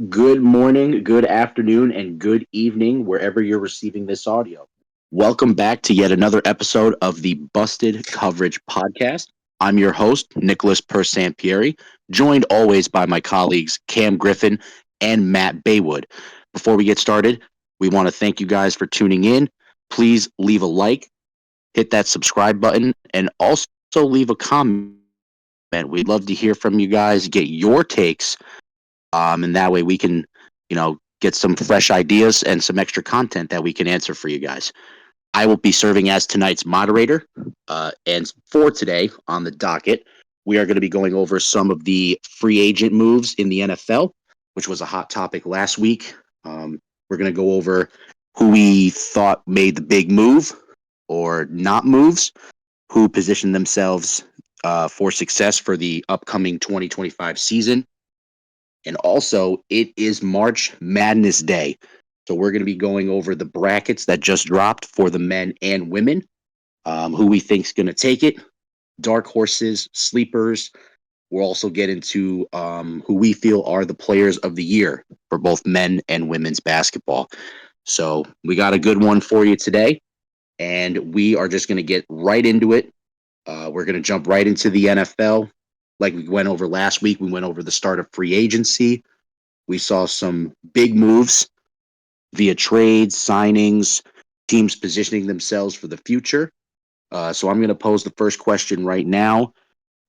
Good morning, good afternoon, and good evening, wherever you're receiving this audio. Welcome back to yet another episode of the Busted Coverage Podcast. I'm your host, Nicholas Persampieri, joined always by my colleagues Cam Griffin and Matt Baywood. Before we get started, we want to thank you guys for tuning in. Please leave a like, hit that subscribe button, and also leave a comment. We'd love to hear from you guys, get your takes, and that way we can, get some fresh ideas and some extra content that we can answer for you guys. I will be serving as tonight's moderator, and for today on the docket, we are going to be going over some of the free agent moves in the NFL, which was a hot topic last week. We're going to go over who we thought made the big move or not moves, who positioned themselves for success for the upcoming 2025 season, and also, it is March Madness Day. So we're going to be going over the brackets that just dropped for the men and women, who we think is going to take it, dark horses, sleepers. We'll also get into who we feel are the players of the year for both men and women's basketball. So we got a good one for you today, and we are just going to get right into it. We're going to jump right into the NFL. Like we went over last week, we went over the start of free agency. We saw some big moves via trades, signings, teams positioning themselves for the future. So I'm going to pose the first question right now.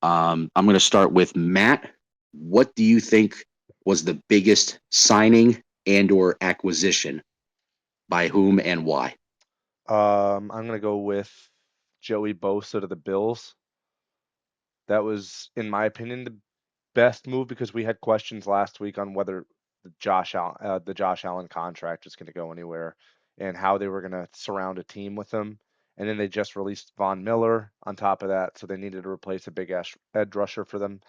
I'm going to start with Matt. What do you think was the biggest signing and/or acquisition? By whom and why? I'm gonna go with Joey Bosa to the Bills. That was, in my opinion, the best move because we had questions last week on whether the Josh Allen contract is going to go anywhere and how they were going to surround a team with him. And then they just released Von Miller on top of that, so they needed to replace a big edge rusher for them,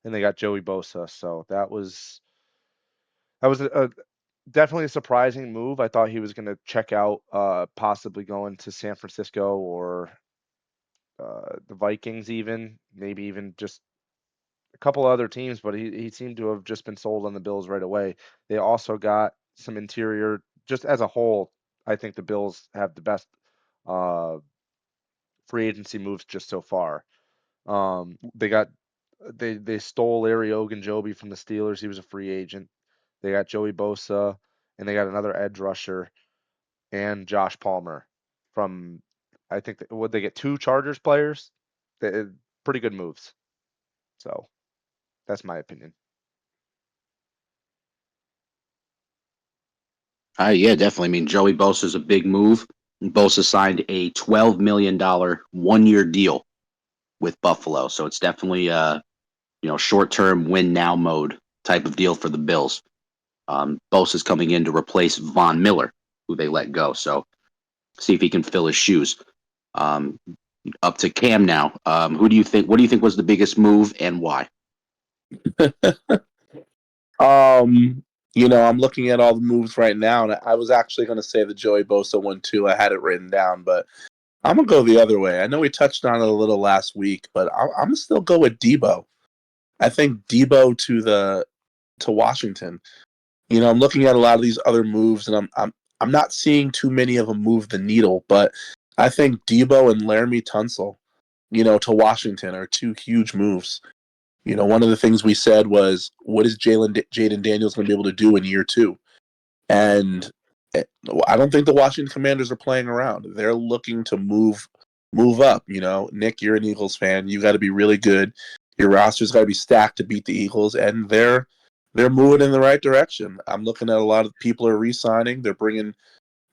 and they got Joey Bosa. So that was definitely a surprising move. I thought he was going to check out, possibly going to San Francisco or the Vikings, even maybe even just a couple other teams, but he seemed to have just been sold on the Bills right away. They also got some interior, just as a whole. I think the Bills have the best uh, free agency moves just so far. They stole Larry Ogunjobi from the Steelers. He was a free agent. They got Joey Bosa, and they got another edge rusher and Josh Palmer from. I think would they get two Chargers players? Pretty good moves. So that's my opinion. Yeah, definitely. I mean, Joey Bosa is a big move. Bosa signed a $12 million 1 year deal with Buffalo, so it's definitely short term win now mode type of deal for the Bills. Bosa's coming in to replace Von Miller, who they let go. So see if he can fill his shoes. Um, Up to Cam now. Who do you think? What do you think was the biggest move and why? I'm looking at all the moves right now, and I was actually going to say the Joey Bosa one too. I had it written down, but I'm gonna go the other way. I know we touched on it a little last week, but I'm gonna still go with Debo. I think Debo to Washington. I'm looking at a lot of these other moves, and I'm not seeing too many of them move the needle. But I think Debo and Laramie Tunsil, to Washington are two huge moves. One of the things we said was, what is Jaden Daniels going to be able to do in year two? And I don't think the Washington Commanders are playing around. They're looking to move up. Nick, you're an Eagles fan. You got to be really good. Your roster's got to be stacked to beat the Eagles, and they're moving in the right direction. I'm looking at a lot of people are re-signing. They're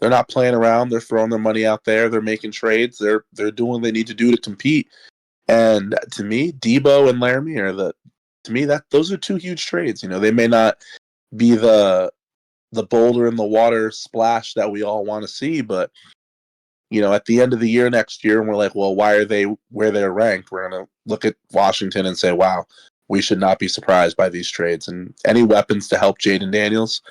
not playing around. They're throwing their money out there. They're making trades. They're doing what they need to do to compete. And to me, Debo and Laramie to me that those are two huge trades. They may not be the boulder in the water splash that we all want to see, but at the end of the year next year, and we're like, well, why are they where they're ranked? We're gonna look at Washington and say, wow, we should not be surprised by these trades. And any weapons to help Jaden Daniels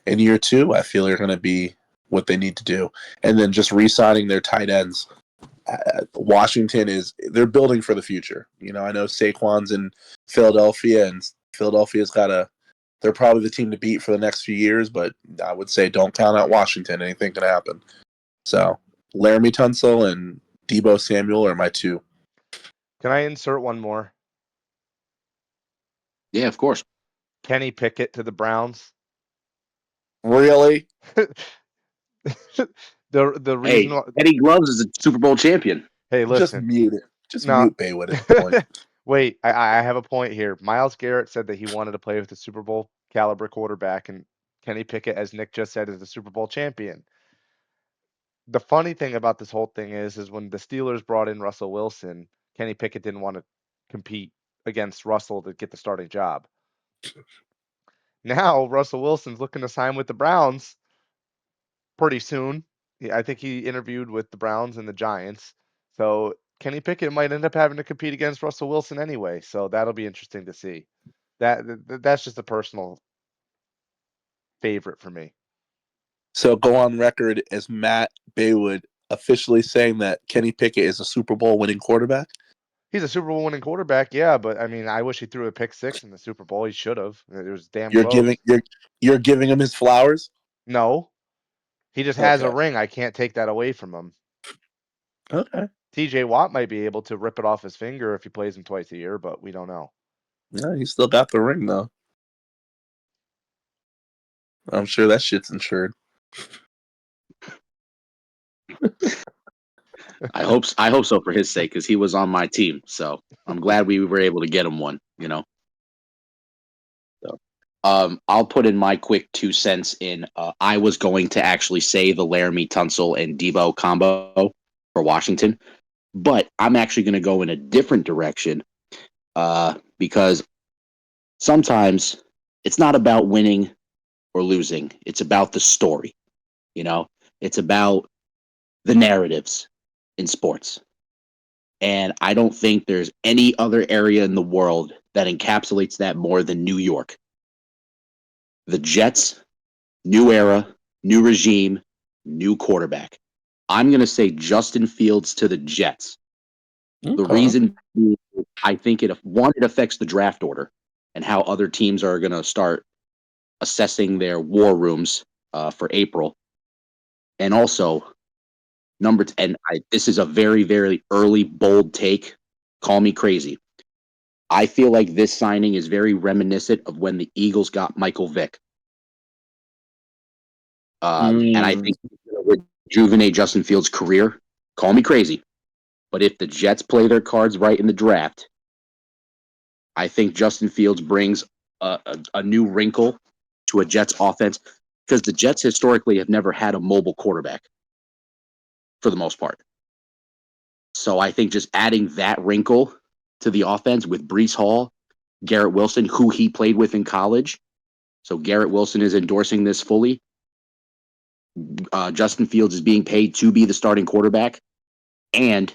in year two, I feel are going to be what they need to do. And then just re-signing their tight ends. Washington they're building for the future. I know Saquon's in Philadelphia, and Philadelphia's got they're probably the team to beat for the next few years, but I would say don't count out Washington. Anything can happen. So Laramie Tunsil and Debo Samuel are my two. Can I insert one more? Yeah, of course. Kenny Pickett to the Browns. Really? The Hey, reason. Eddie Gloves is a Super Bowl champion. Hey, Just listen. mute it. Just No. mute Baywood at this point. Wait, I have a point here. Myles Garrett said that he wanted to play with a Super Bowl caliber quarterback, and Kenny Pickett, as Nick just said, is the Super Bowl champion. The funny thing about this whole thing is when the Steelers brought in Russell Wilson, Kenny Pickett didn't want to compete against Russell to get the starting job. Now Russell Wilson's looking to sign with the Browns pretty soon. I think he interviewed with the Browns and the Giants. So Kenny Pickett might end up having to compete against Russell Wilson anyway. So that'll be interesting to see. That's just a personal favorite for me. So go on record as Matt Baywood officially saying that Kenny Pickett is a Super Bowl winning quarterback. He's a Super Bowl winning quarterback, yeah, but I mean, I wish he threw a pick six in the Super Bowl. He should have. It was damn You're close. giving him his flowers. No, he just has a Okay. ring. I can't take that away from him. Okay. TJ Watt might be able to rip it off his finger if he plays him twice a year, but we don't know. Yeah, he still got the ring though. I'm sure that shit's insured. I hope so for his sake because he was on my team. So I'm glad we were able to get him one. So, I'll put in my quick 2 cents in. I was going to actually say the Laramie Tunsil and Debo combo for Washington, but I'm actually going to go in a different direction because sometimes it's not about winning or losing. It's about the story. It's about the narratives in sports. And I don't think there's any other area in the world that encapsulates that more than New York. The Jets, new era, new regime, new quarterback. I'm going to say Justin Fields to the Jets. The Okay. reason being, I think it affects the draft order and how other teams are going to start assessing their war rooms for April. And also, this is a very, very early, bold take. Call me crazy. I feel like this signing is very reminiscent of when the Eagles got Michael Vick. And I think he's going to rejuvenate Justin Fields' career. Call me crazy. But if the Jets play their cards right in the draft, I think Justin Fields brings a new wrinkle to a Jets offense because the Jets historically have never had a mobile quarterback for the most part. So I think just adding that wrinkle to the offense with Breece Hall, Garrett Wilson, who he played with in college. So Garrett Wilson is endorsing this fully. Justin Fields is being paid to be the starting quarterback, and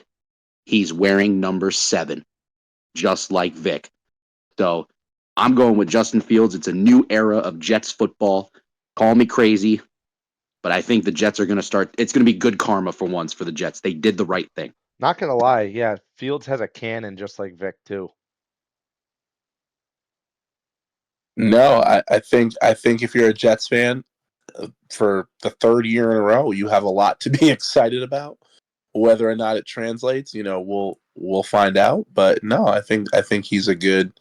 he's wearing number 7, just like Vic. So I'm going with Justin Fields. It's a new era of Jets football. Call me crazy, but I think the Jets are going to start. It's going to be good karma for once for the Jets. They did the right thing. Not gonna lie, yeah, Fields has a cannon just like Vic too. No, I think if you're a Jets fan, for the third year in a row, you have a lot to be excited about. Whether or not it translates, we'll find out. But no, I think he's a good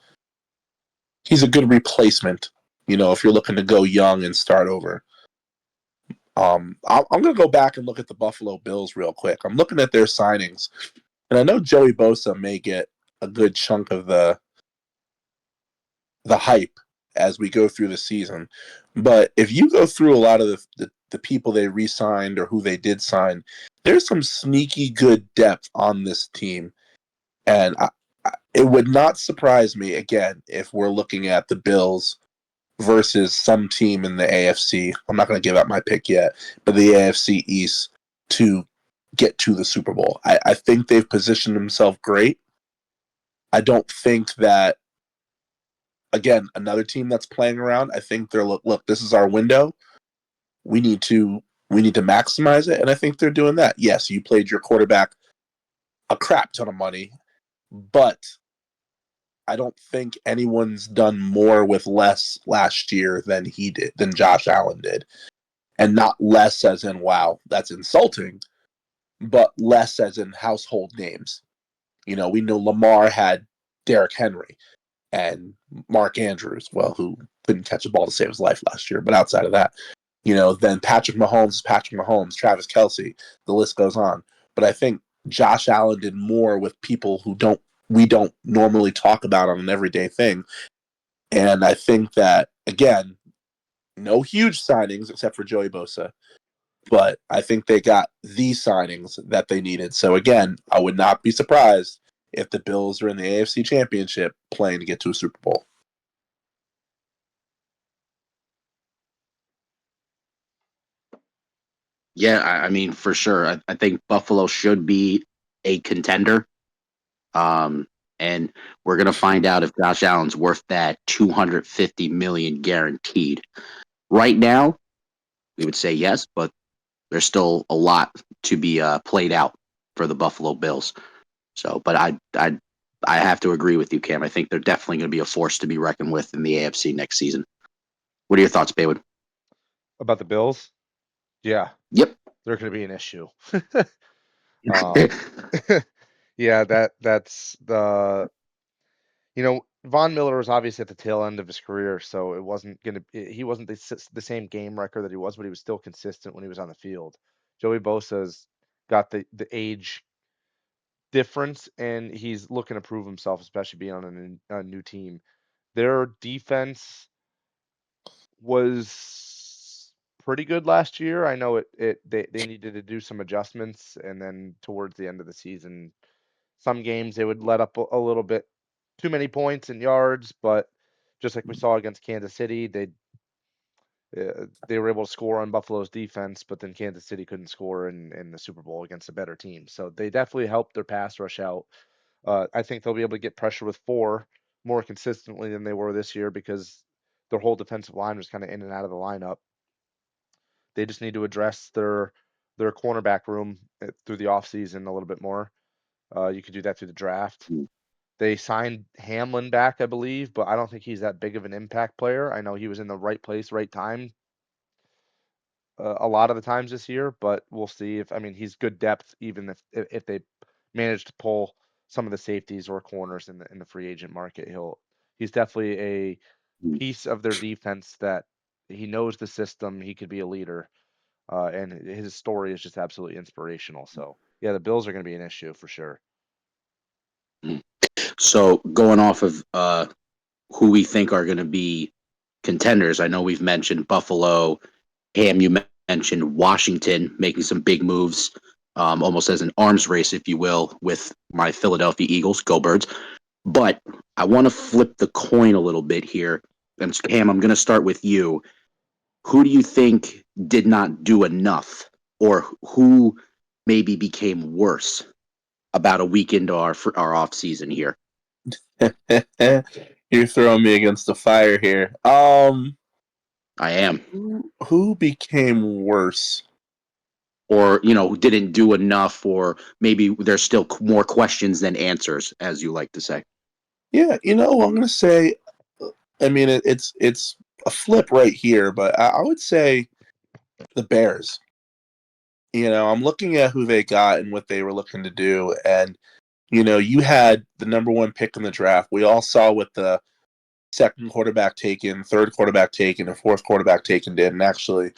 replacement. If you're looking to go young and start over. I'm gonna go back and look at the Buffalo Bills real quick. I'm looking at their signings, and I know Joey Bosa may get a good chunk of the hype as we go through the season. But if you go through a lot of the people they re-signed or who they did sign, there's some sneaky good depth on this team. And it would not surprise me, again, if we're looking at the Bills versus some team in the AFC. I'm not going to give out my pick yet, but the AFC East to get to the Super Bowl. I think they've positioned themselves great. I don't think that, again, another team that's playing around, I think they're look, this is our window. We need to maximize it, and I think they're doing that. Yes, you played your quarterback a crap ton of money, but I don't think anyone's done more with less last year than he did, than Josh Allen did. And not less as in, wow, that's insulting, but less as in household names. You know, we know Lamar had Derrick Henry and Mark Andrews, well, who couldn't catch a ball to save his life last year. But outside of that, you know, then Patrick Mahomes, Travis Kelce, the list goes on. But I think Josh Allen did more with people who we don't normally talk about on an everyday thing. And I think that, again, no huge signings except for Joey Bosa, but I think they got the signings that they needed. So again, I would not be surprised if the Bills are in the AFC Championship playing to get to a Super Bowl. Yeah, I mean, for sure. I think Buffalo should be a contender. Um, and we're gonna find out if Josh Allen's worth that 250 million guaranteed. Right now, we would say yes, but there's still a lot to be played out for the Buffalo Bills. So, but I have to agree with you, Cam. I think they're definitely going to be a force to be reckoned with in the AFC next season. What are your thoughts, Baywood? About the Bills? Yeah, Yep. they're going to be an issue. Um, yeah, that's the Von Miller was obviously at the tail end of his career, so he wasn't the same game record that he was, but he was still consistent when he was on the field. Joey Bosa's got the age difference, and he's looking to prove himself, especially being on a new team. Their defense was pretty good last year. I know they needed to do some adjustments, and then towards the end of the season, some games they would let up a little bit too many points and yards, but just like we saw against Kansas City, they were able to score on Buffalo's defense, but then Kansas City couldn't score in the Super Bowl against a better team. So they definitely helped their pass rush out. I think they'll be able to get pressure with four more consistently than they were this year because their whole defensive line was kind of in and out of the lineup. They just need to address their cornerback room through the offseason a little bit more. You could do that through the draft. They signed Hamlin back, I believe, but I don't think he's that big of an impact player. I know he was in the right place, right time a lot of the times this year, but we'll see if he's good depth even if they manage to pull some of the safeties or corners in the free agent market. He's definitely a piece of their defense that he knows the system. He could be a leader, and his story is just absolutely inspirational. So yeah, the Bills are going to be an issue for sure. So going off of who we think are going to be contenders, I know we've mentioned Buffalo. Ham, you mentioned Washington making some big moves, almost as an arms race, if you will, with my Philadelphia Eagles. Go Birds. But I want to flip the coin a little bit here. And Ham, I'm going to start with you. Who do you think did not do enough, or who maybe became worse about a week into our off season here? You're throwing me against the fire here. I am. Who became worse? Or, who didn't do enough, or maybe there's still more questions than answers, as you like to say. Yeah, I'm going to say, it's a flip right here, but I would say the Bears. I'm looking at who they got and what they were looking to do, and you had the number one pick in the draft. We all saw what the second quarterback taken, third quarterback taken, and fourth quarterback taken did. And actually,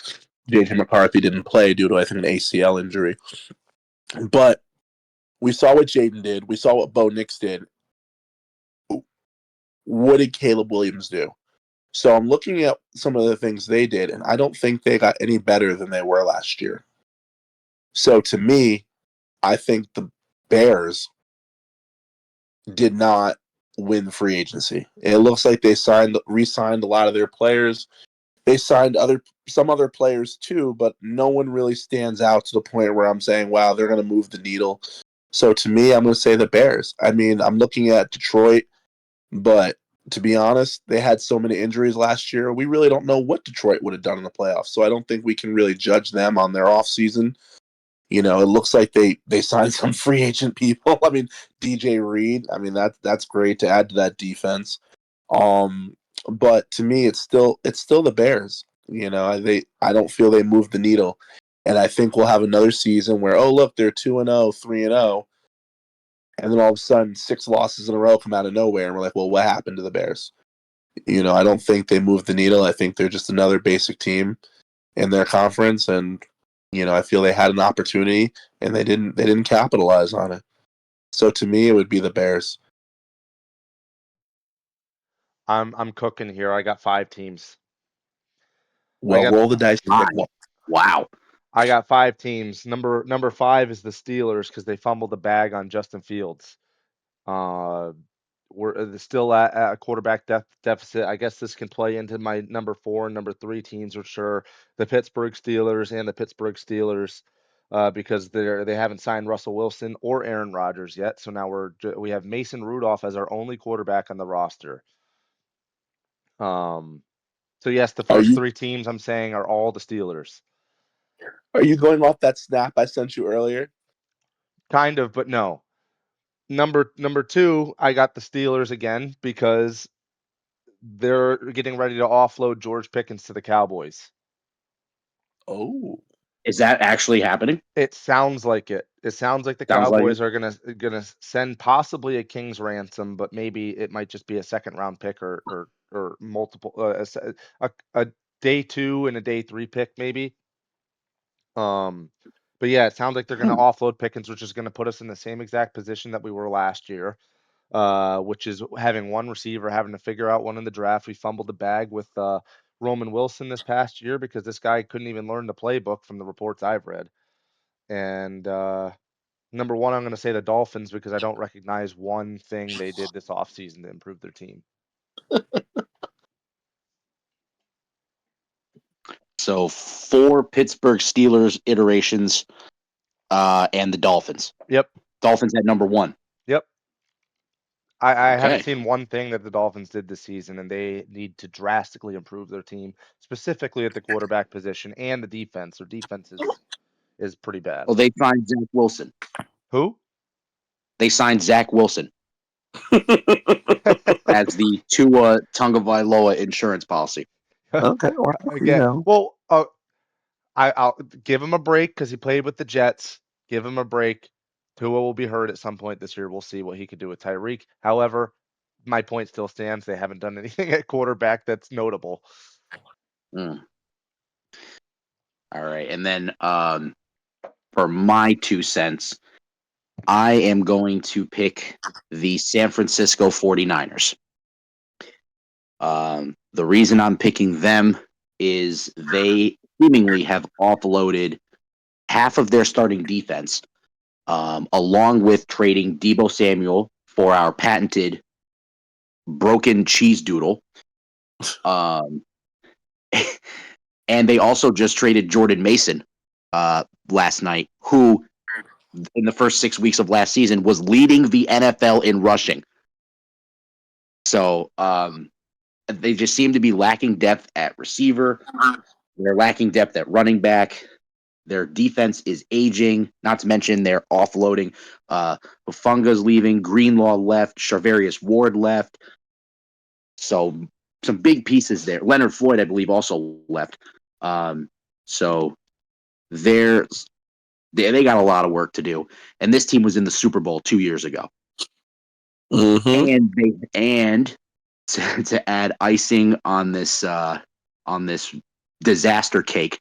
J.J. McCarthy didn't play due to, I think, an ACL injury. But we saw what Jaden did. We saw what Bo Nix did. What did Caleb Williams do? So I'm looking at some of the things they did, and I don't think they got any better than they were last year. So to me, I think the Bears did not win free agency. It looks like they re-signed a lot of their players. They signed some other players too, but no one really stands out to the point where I'm saying, wow, they're going to move the needle. So to me, I'm going to say the Bears. I'm looking at Detroit, but to be honest, they had so many injuries last year. We really don't know what Detroit would have done in the playoffs. So I don't think we can really judge them on their offseason. You know, it looks like they signed some free agent people. I mean, DJ Reed. I mean, that's great to add to that defense. But to me, it's still the Bears. You know, I don't feel they moved the needle, and I think we'll have another season where, oh look, they're 2-0, 3-0, and then all of a sudden 6 losses in a row come out of nowhere, and we're like, well, what happened to the Bears? You know, I don't think they moved the needle. I think they're just another basic team in their conference, and you know, I feel they had an opportunity and they didn't capitalize on it. So to me, it would be the Bears. I'm cooking here. I got 5 teams. Well, roll the dice and pick Five. one. Wow. I got 5 teams. Number 5 is the Steelers because they fumbled the bag on Justin Fields. We're still at a quarterback deficit. I guess this can play into my number 4 and number 3 teams, which are the Pittsburgh Steelers and the Pittsburgh Steelers, because they haven't signed Russell Wilson or Aaron Rodgers yet. So now we have Mason Rudolph as our only quarterback on the roster. So yes, the Are first you 3 teams I'm saying are all the Steelers. are you going off that snap I sent you earlier? Kind of, but no. Number 2, I got the Steelers again because they're getting ready to offload George Pickens to the Cowboys. Oh, Is that actually happening? It sounds like it. It sounds like the Sounds like Cowboys are gonna send possibly a king's ransom, but maybe it might just be a second round pick or multiple a day 2 and a day 3 pick maybe. But yeah, it sounds like they're gonna offload Pickens, which is gonna put us in the same exact position that we were last year. Which is having one receiver, having to figure out one in the draft. We fumbled the bag with Roman Wilson this past year because this guy couldn't even learn the playbook from the reports I've read. And number 1, I'm going to say the Dolphins because I don't recognize one thing they did this offseason to improve their team. so. 4 Pittsburgh Steelers iterations, and the Dolphins. Yep. Dolphins at number 1. Yep. I haven't Okay. seen one thing that the Dolphins did this season, and they need to drastically improve their team, specifically at the quarterback position and the defense. Their defense is pretty bad. Well, they signed Zach Wilson. Who? They signed Zach Wilson as the Tua Tagovailoa insurance policy. okay. Well, you Again, know. well, I'll give him a break because he played with the Jets. Give him a break. Tua will be hurt at some point this year. We'll see what he could do with Tyreek. However, my point still stands. They haven't done anything at quarterback that's notable. Mm. All right. And then for my 2 cents, I am going to pick the San Francisco 49ers. The reason I'm picking them is they seemingly have offloaded half of their starting defense, along with trading Debo Samuel for our patented broken cheese doodle. Um, and they also just traded Jordan Mason last night, who in the first 6 weeks of last season was leading the NFL in rushing. So they just seem to be lacking depth at receiver. They're lacking depth at running back. Their defense is aging, not to mention they're offloading. Hufunga's leaving, Greenlaw left, Charvarius Ward left. So some big pieces there. Leonard Floyd, I believe, also left. So they got a lot of work to do. And this team was in the Super Bowl 2 years ago. Mm-hmm. And to add icing on this disaster cake,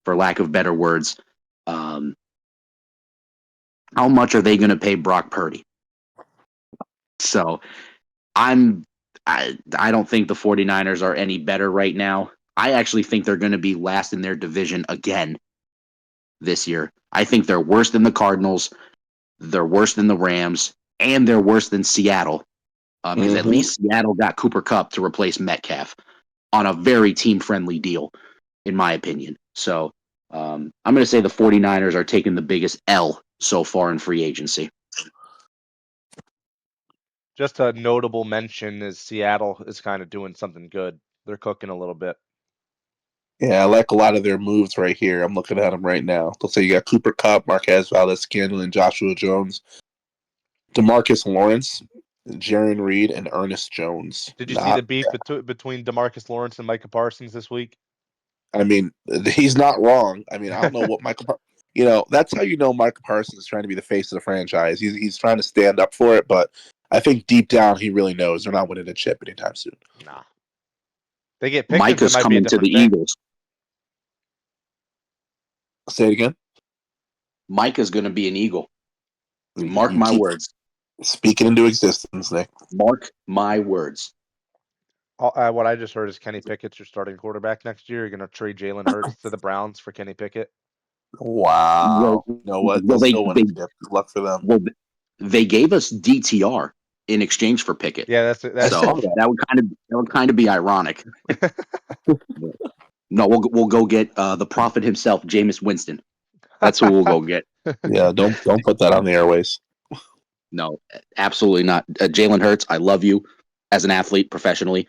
for lack of better words, how much are they going to pay Brock Purdy? So I don't think the 49ers are any better right now. I actually think they're going to be last in their division again this year. I think they're worse than the Cardinals, they're worse than the Rams, and they're worse than Seattle. Because at least Seattle got Cooper Kupp to replace Metcalf on a very team-friendly deal, in my opinion. So I'm going to say the 49ers are taking the biggest L so far in free agency. Just a notable mention is Seattle is kind of doing something good. They're cooking a little bit. Yeah, I like a lot of their moves right here. I'm looking at them right now. Looks like you got Cooper Kupp, Marquez Valdez-Scantling, Joshua Jones, DeMarcus Lawrence, Jaron Reed, and Ernest Jones. Did you see the Not, beef between DeMarcus Lawrence and Micah Parsons this week? I mean, he's not wrong. I mean, I don't know what that's how you know Micah Parsons is trying to be the face of the franchise. He's trying to stand up for it, but I think deep down he really knows they're not winning a chip anytime soon. Nah. They get Pickens, it Micah's might be a coming to the different thing. Eagles. Say it again. Micah's going to be an Eagle. Mark You my keep words. speaking into existence, Nick. Mark my words. What I just heard is Kenny Pickett's your starting quarterback next year. You're going to trade Jalen Hurts to the Browns for Kenny Pickett. Wow. You know what? They'll still win a chip. Good luck for them. Well, they gave us DTR in exchange for Pickett. Yeah, I that's saw So that would kind of be ironic. No, we'll go get the prophet himself, Jameis Winston. That's who we'll go get. Yeah, don't put that on the airways. No, absolutely not. Jalen Hurts, I love you as an athlete professionally.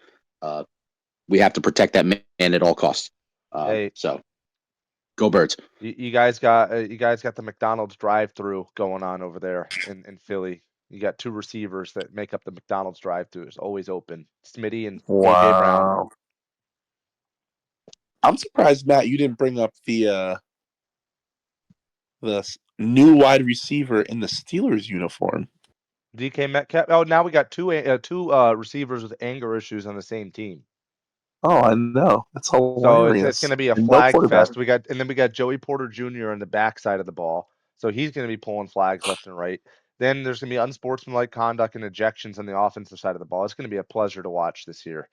We have to protect that man at all costs. Hey. So go Birds. You guys got the McDonald's drive-through going on over there in Philly. You got two receivers that make up the McDonald's drive-through. It's always open. Smitty and AJ Brown. Wow. I'm surprised, Matt, you didn't bring up the new wide receiver in the Steelers uniform. DK Metcalf. Oh, now we got two receivers with anger issues on the same team. Oh, I know. It's hilarious. So it's going to be a And flag no fest. We got Joey Porter Jr. on the backside of the ball. So he's going to be pulling flags left and right. Then there's going to be unsportsmanlike conduct and ejections on the offensive side of the ball. It's going to be a pleasure to watch this year.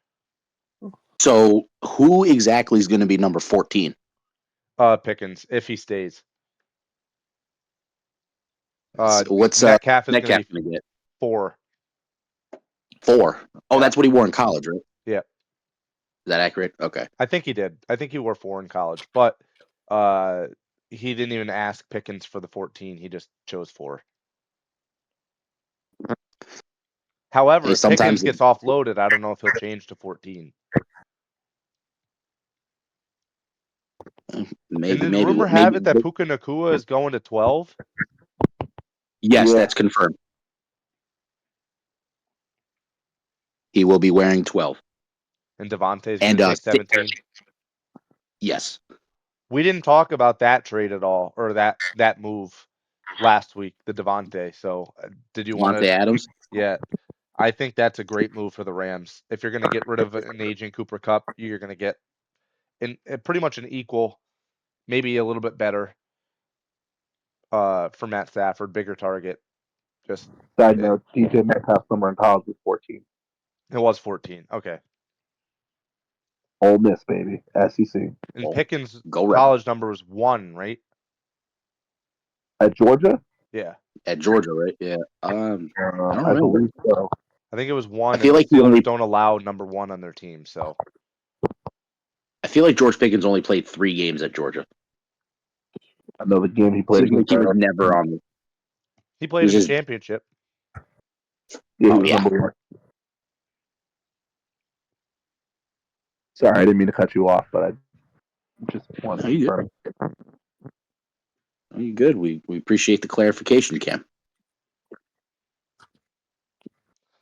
So who exactly is going to be number 14? Pickens, if he stays. What's Metcalf is Metcalf going to be going to get? 4. 4. Oh, that's what he wore in college, right? Yeah. Is that accurate? Okay. I think he did. I think he wore 4 in college, but he didn't even ask Pickens for the 14. He just chose 4. However, Hey, if Pickens gets offloaded, I don't know if he'll change to 14. Maybe. And did the rumor have it that Puka Nacua is going to 12? Yes, that's confirmed. He will be wearing 12. And Devontae's going to take 17? Yes. We didn't talk about that trade at all, or that move last week, the Devontae. So did you want to? Devontae Adams? Yeah. I think that's a great move for the Rams. If you're going to get rid of an aging Cooper Kupp, you're going to get pretty much an equal, maybe a little bit better for Matt Stafford, bigger target. Just side note, DJ Metcalf somewhere in college was 14. It was 14. Okay. Ole Miss, baby. SEC. And Pickens' Go college number was 1, right? At Georgia? Yeah. At Georgia, right? Yeah. I don't I know. believe so. I think it was 1. I feel like the Steelers don't allow number 1 on their team, so. I feel like George Pickens only played 3 games at Georgia. I know the game he played against. He was never on. He played in the championship. Yeah, number 1. Sorry, I didn't mean to cut you off, but I just wanted to confirm. You're good. We appreciate the clarification, Cam.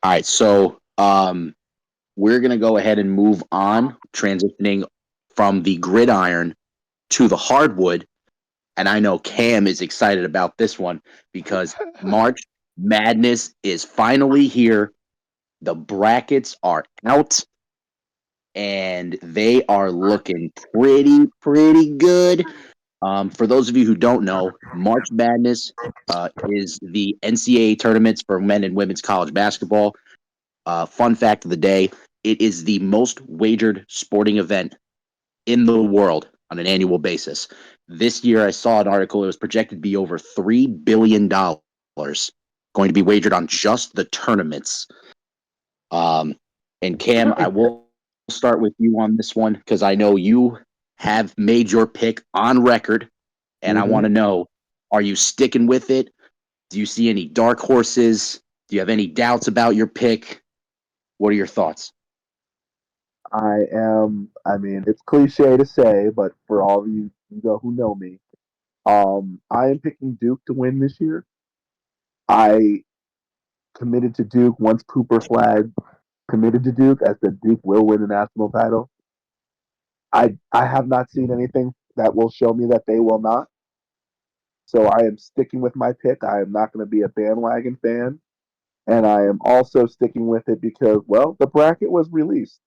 All right, so we're going to go ahead and move on, transitioning from the gridiron to the hardwood. And I know Cam is excited about this one because March Madness is finally here. The brackets are out, and they are looking pretty good. For those of you who don't know, March Madness is the NCAA tournaments for men and women's college basketball. Fun fact of the day, it is the most wagered sporting event in the world on an annual basis. This year, I saw an article, it was projected to be over $3 billion going to be wagered on just the tournaments. And Cam, I will start with you on this one because I know you have made your pick on record, and I want to know, are you sticking with it? Do you see any dark horses? Do you have any doubts about your pick? What are your thoughts? I mean, it's cliche to say, but for all of who know me, I am picking Duke to win this year. I committed to Duke once Cooper Flag committed to Duke. I said Duke will win the national title. I have not seen anything that will show me that they will not. So I am sticking with my pick. I am not going to be a bandwagon fan. And I am also sticking with it because, well, the bracket was released.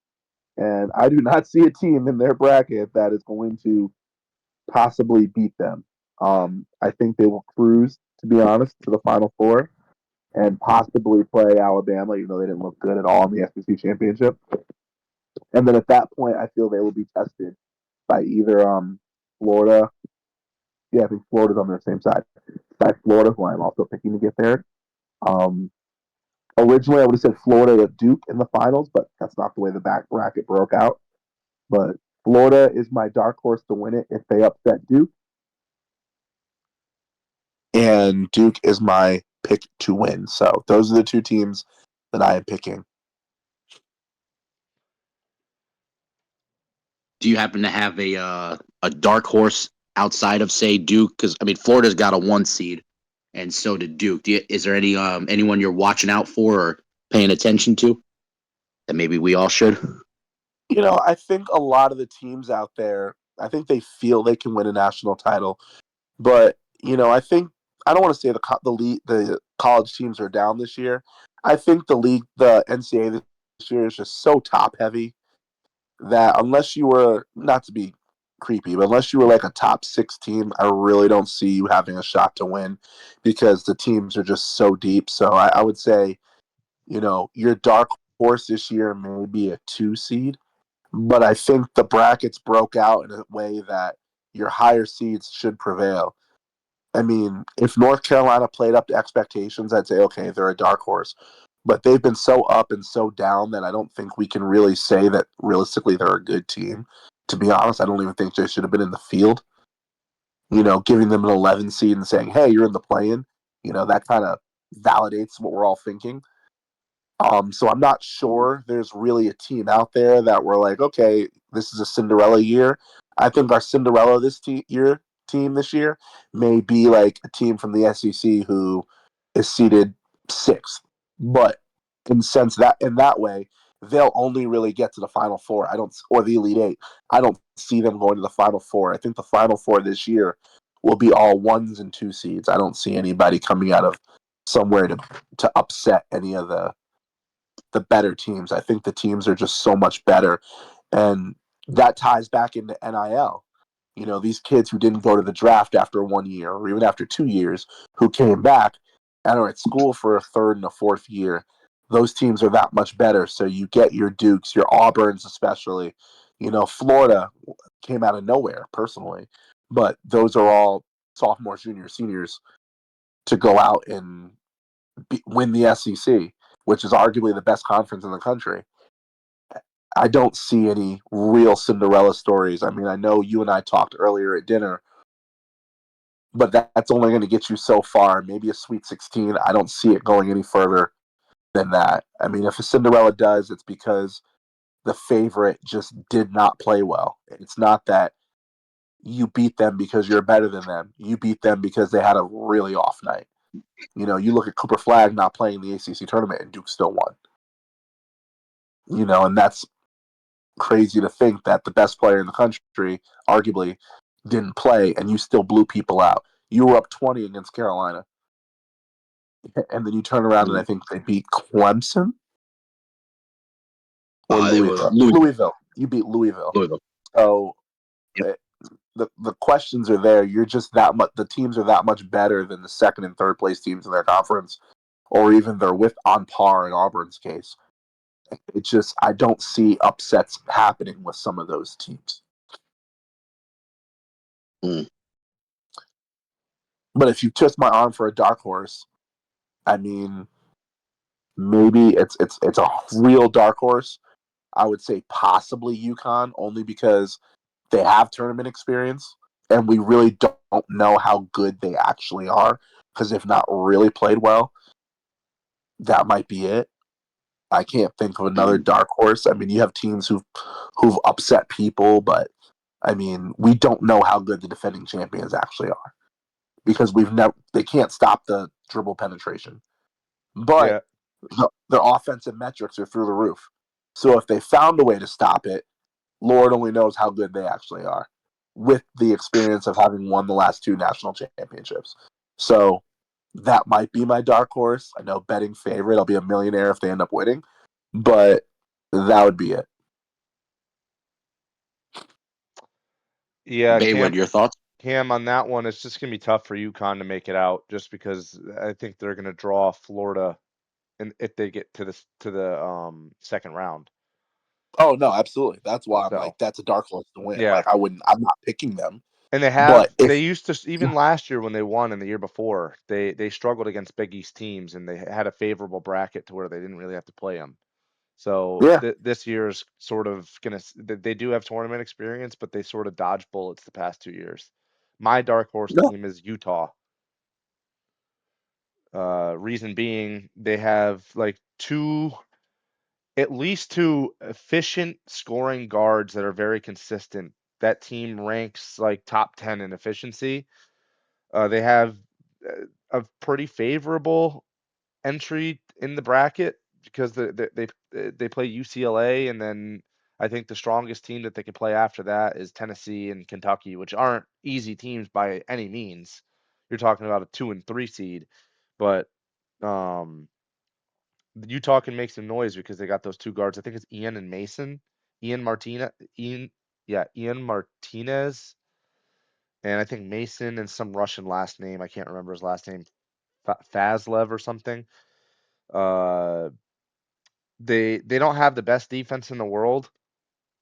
And I do not see a team in their bracket that is going to possibly beat them. I think they will cruise, to be honest, to the Final Four and possibly play Alabama, even though they didn't look good at all in the SEC championship. And then at that point, I feel they will be tested by either Florida. Yeah, I think Florida's on their same side. By Florida, who I'm also picking to get there. Um, Originally, I would have said Florida at Duke in the finals, but that's not the way the back bracket broke out. But Florida is my dark horse to win it if they upset Duke. And Duke is my pick to win. So those are the two teams that I am picking. Do you happen to have a dark horse outside of say Duke? Because I mean, Florida's got a 1 seed, and so did Duke. Is there anyone you're watching out for or paying attention to that maybe we all should? I think a lot of the teams out there, I think they feel they can win a national title, but I think I don't want to say the college teams are down this year. I think the NCAA this year is just so top heavy that unless you were, not to be creepy, but unless you were like a top 6 team, I really don't see you having a shot to win because the teams are just so deep. So I would say, your dark horse this year may be a 2 seed, but I think the brackets broke out in a way that your higher seeds should prevail. I mean, if North Carolina played up to expectations, I'd say, okay, they're a dark horse. But they've been so up and so down that I don't think we can really say that realistically they're a good team. To be honest, I don't even think they should have been in the field. Giving them an 11 seed and saying, hey, you're in the play-in, that kind of validates what we're all thinking. So I'm not sure there's really a team out there that we're like, okay, this is a Cinderella year. I think our Cinderella team this year may be like a team from the SEC who is seeded 6th, but in that way they'll only really get to the Final Four. Or the Elite Eight. I don't see them going to the Final Four. I think the Final Four this year will be all 1s and 2 seeds. I don't see anybody coming out of somewhere to upset any of the better teams. I think the teams are just so much better. And that ties back into NIL. These kids who didn't go to the draft after 1 year or even after 2 years, who came back and are at school for a third and a fourth year, those teams are that much better. So you get your Dukes, your Auburns especially. Florida came out of nowhere personally, but those are all sophomores, juniors, seniors to go out and win the SEC, which is arguably the best conference in the country. I don't see any real Cinderella stories. I mean, I know you and I talked earlier at dinner, but that's only going to get you so far. Maybe a Sweet 16. I don't see it going any further than that. I mean, if a Cinderella does, it's because the favorite just did not play well. It's not that you beat them because you're better than them. You beat them because they had a really off night. You look at Cooper Flag not playing the ACC tournament and Duke still won. And that's crazy to think that the best player in the country, arguably, didn't play and you still blew people out. You were up 20 against Carolina. And then you turn around and I think they beat Clemson or It was Louisville. Louisville. You beat Louisville. Louisville. So Yep. the questions are there. You're just that much. The teams are that much better than the second and third place teams in their conference, or even they're with on par in Auburn's case. It's just I don't see upsets happening with some of those teams. Mm. But if you twist my arm for a dark horse, I mean, maybe it's a real dark horse. I would say possibly UConn, only because they have tournament experience, and we really don't know how good they actually are. Because if not really played well, that might be it. I can't think of another dark horse. I mean, you have teams who've upset people, but I mean, we don't know how good the defending champions actually are because they can't stop the dribble penetration. But Yeah. their offensive metrics are through the roof. So if they found a way to stop it, Lord only knows how good they actually are with the experience of having won the last 2 national championships. So that might be my dark horse. I know betting favorite. I'll be a millionaire if they end up winning, but that would be it. Yeah, Baywood, your thoughts? Cam, on that one, it's just gonna be tough for UConn to make it out, just because I think they're gonna draw Florida, and if they get to the second round. Oh no, absolutely. That's why I'm like, So that's a dark horse to win. yeah, Like I'm not picking them. and But they if used to, even last year when they won and the year before, they struggled against Big East teams, and they had a favorable bracket to where they didn't really have to play them. So yeah, this year is sort of they do have tournament experience, but they sort of dodged bullets the past 2 years. My dark horse no, team is Utah. Reason being, they have like at least 2 efficient scoring guards that are very consistent. That team ranks like top 10 in efficiency. They have a pretty favorable entry in the bracket because they play UCLA, and then I think the strongest team that they can play after that is Tennessee and Kentucky, which aren't easy teams by any means. You're talking about a 2 and 3 seed, but um, Utah can make some noise because they got those 2 guards. I think it's Ian and Mason, Ian Martinez, Ian Martinez, and I think Mason and some Russian last name. I can't remember his last name, Fazlev or something. Uh, they don't have the best defense in the world,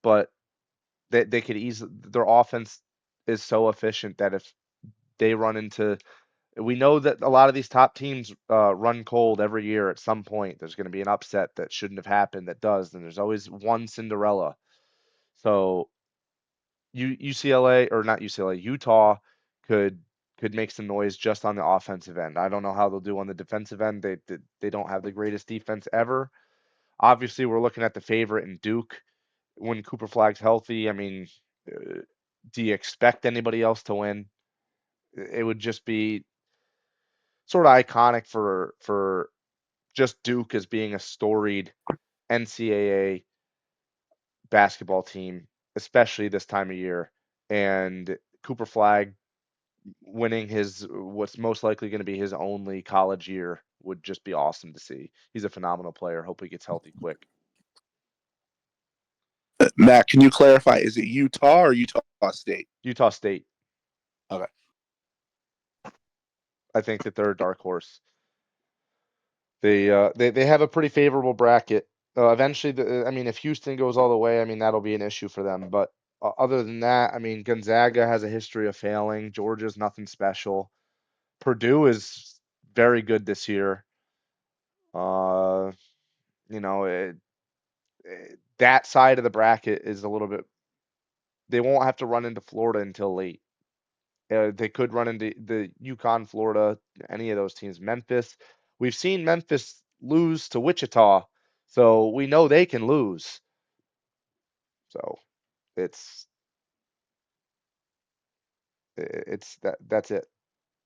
but they could easily, their offense is so efficient that if they run into, we know that a lot of these top teams run cold every year at some point. There's going to be an upset that shouldn't have happened that does, and there's always one Cinderella. So UCLA, or not UCLA, Utah could make some noise just on the offensive end. I don't know how they'll do on the defensive end. They don't have the greatest defense ever. Obviously, we're looking at the favorite in Duke when Cooper Flag's healthy. I mean, do you expect anybody else to win? It would just be sort of iconic for just Duke as being a storied NCAA basketball team, especially this time of year. And Cooper Flag winning his what's most likely going to be his only college year would just be awesome to see. He's a phenomenal player. Hope he gets healthy quick. Matt, can you clarify? Is it Utah or Utah State? Utah State. Okay. I think that they're a dark horse. They have a pretty favorable bracket. Eventually, I mean, if Houston goes all the way, I mean, that'll be an issue for them. But other than that, I mean, Gonzaga has a history of failing. Georgia's nothing special. Purdue is very good this year. Uh, you know, that side of the bracket is a little bit. They won't have to run into Florida until late. They could run into the UConn, Florida, any of those teams. Memphis. We've seen Memphis lose to Wichita, so we know they can lose. So it's that's it.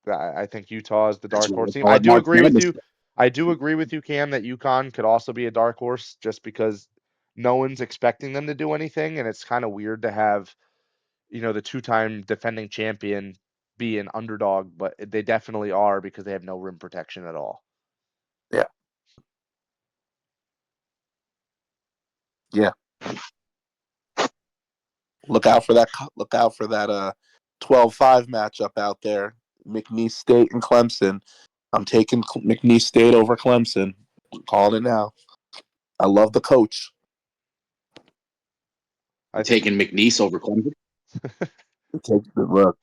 I think Utah is the That's dark what horse we team. call I it, do March agree with Madness. you. I do agree with you, Cam, that UConn could also be a dark horse just because no one's expecting them to do anything, and it's kind of weird to have, the 2-time defending champion be an underdog, but they definitely are because they have no rim protection at all. Yeah. Yeah. Look out for that. Look out for that 12-5 matchup out there. McNeese State and Clemson. I'm taking McNeese State over Clemson. I'm calling it now. I love the coach. I think Taking McNeese over Clemson. Look,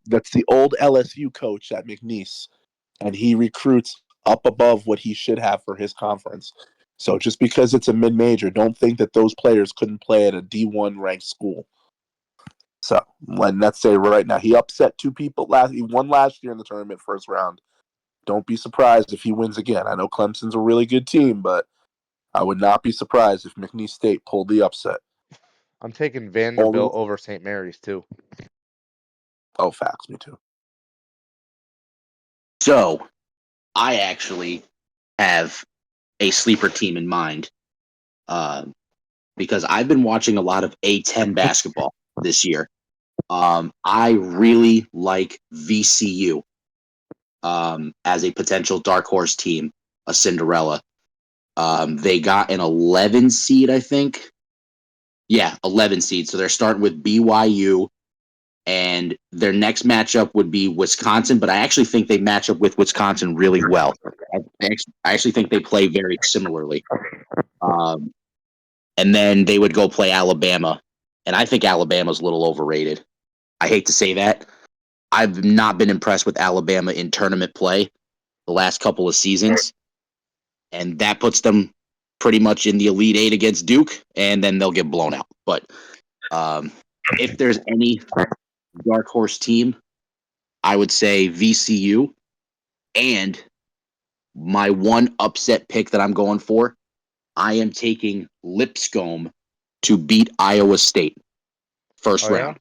that's the old LSU coach at McNeese, and he recruits up above what he should have for his conference. So just because it's a mid-major, don't think that those players couldn't play at a D1 ranked school. So let's say right now, he upset 2 people He won last year in the tournament first round. Don't be surprised if he wins again. I know Clemson's a really good team, but I would not be surprised if McNeese State pulled the upset. I'm taking Vanderbilt over St. Mary's too. Oh, facts, me too. So, I actually have a sleeper team in mind because I've been watching a lot of A10 basketball this year. I really like VCU as a potential dark horse team, a Cinderella. They got an 11 seed, I think. Yeah, 11 seed. So they're starting with BYU, and their next matchup would be Wisconsin. But I actually think they match up with Wisconsin really well. I actually think they play very similarly. And then they would go play Alabama, and I think Alabama's a little overrated. I hate to say that. I've not been impressed with Alabama in tournament play the last couple of seasons, and that puts them pretty much in the Elite Eight against Duke, and then they'll get blown out. But if there's any dark horse team, I would say VCU. And my one upset pick that I'm going for, I am taking Lipscomb to beat Iowa State first round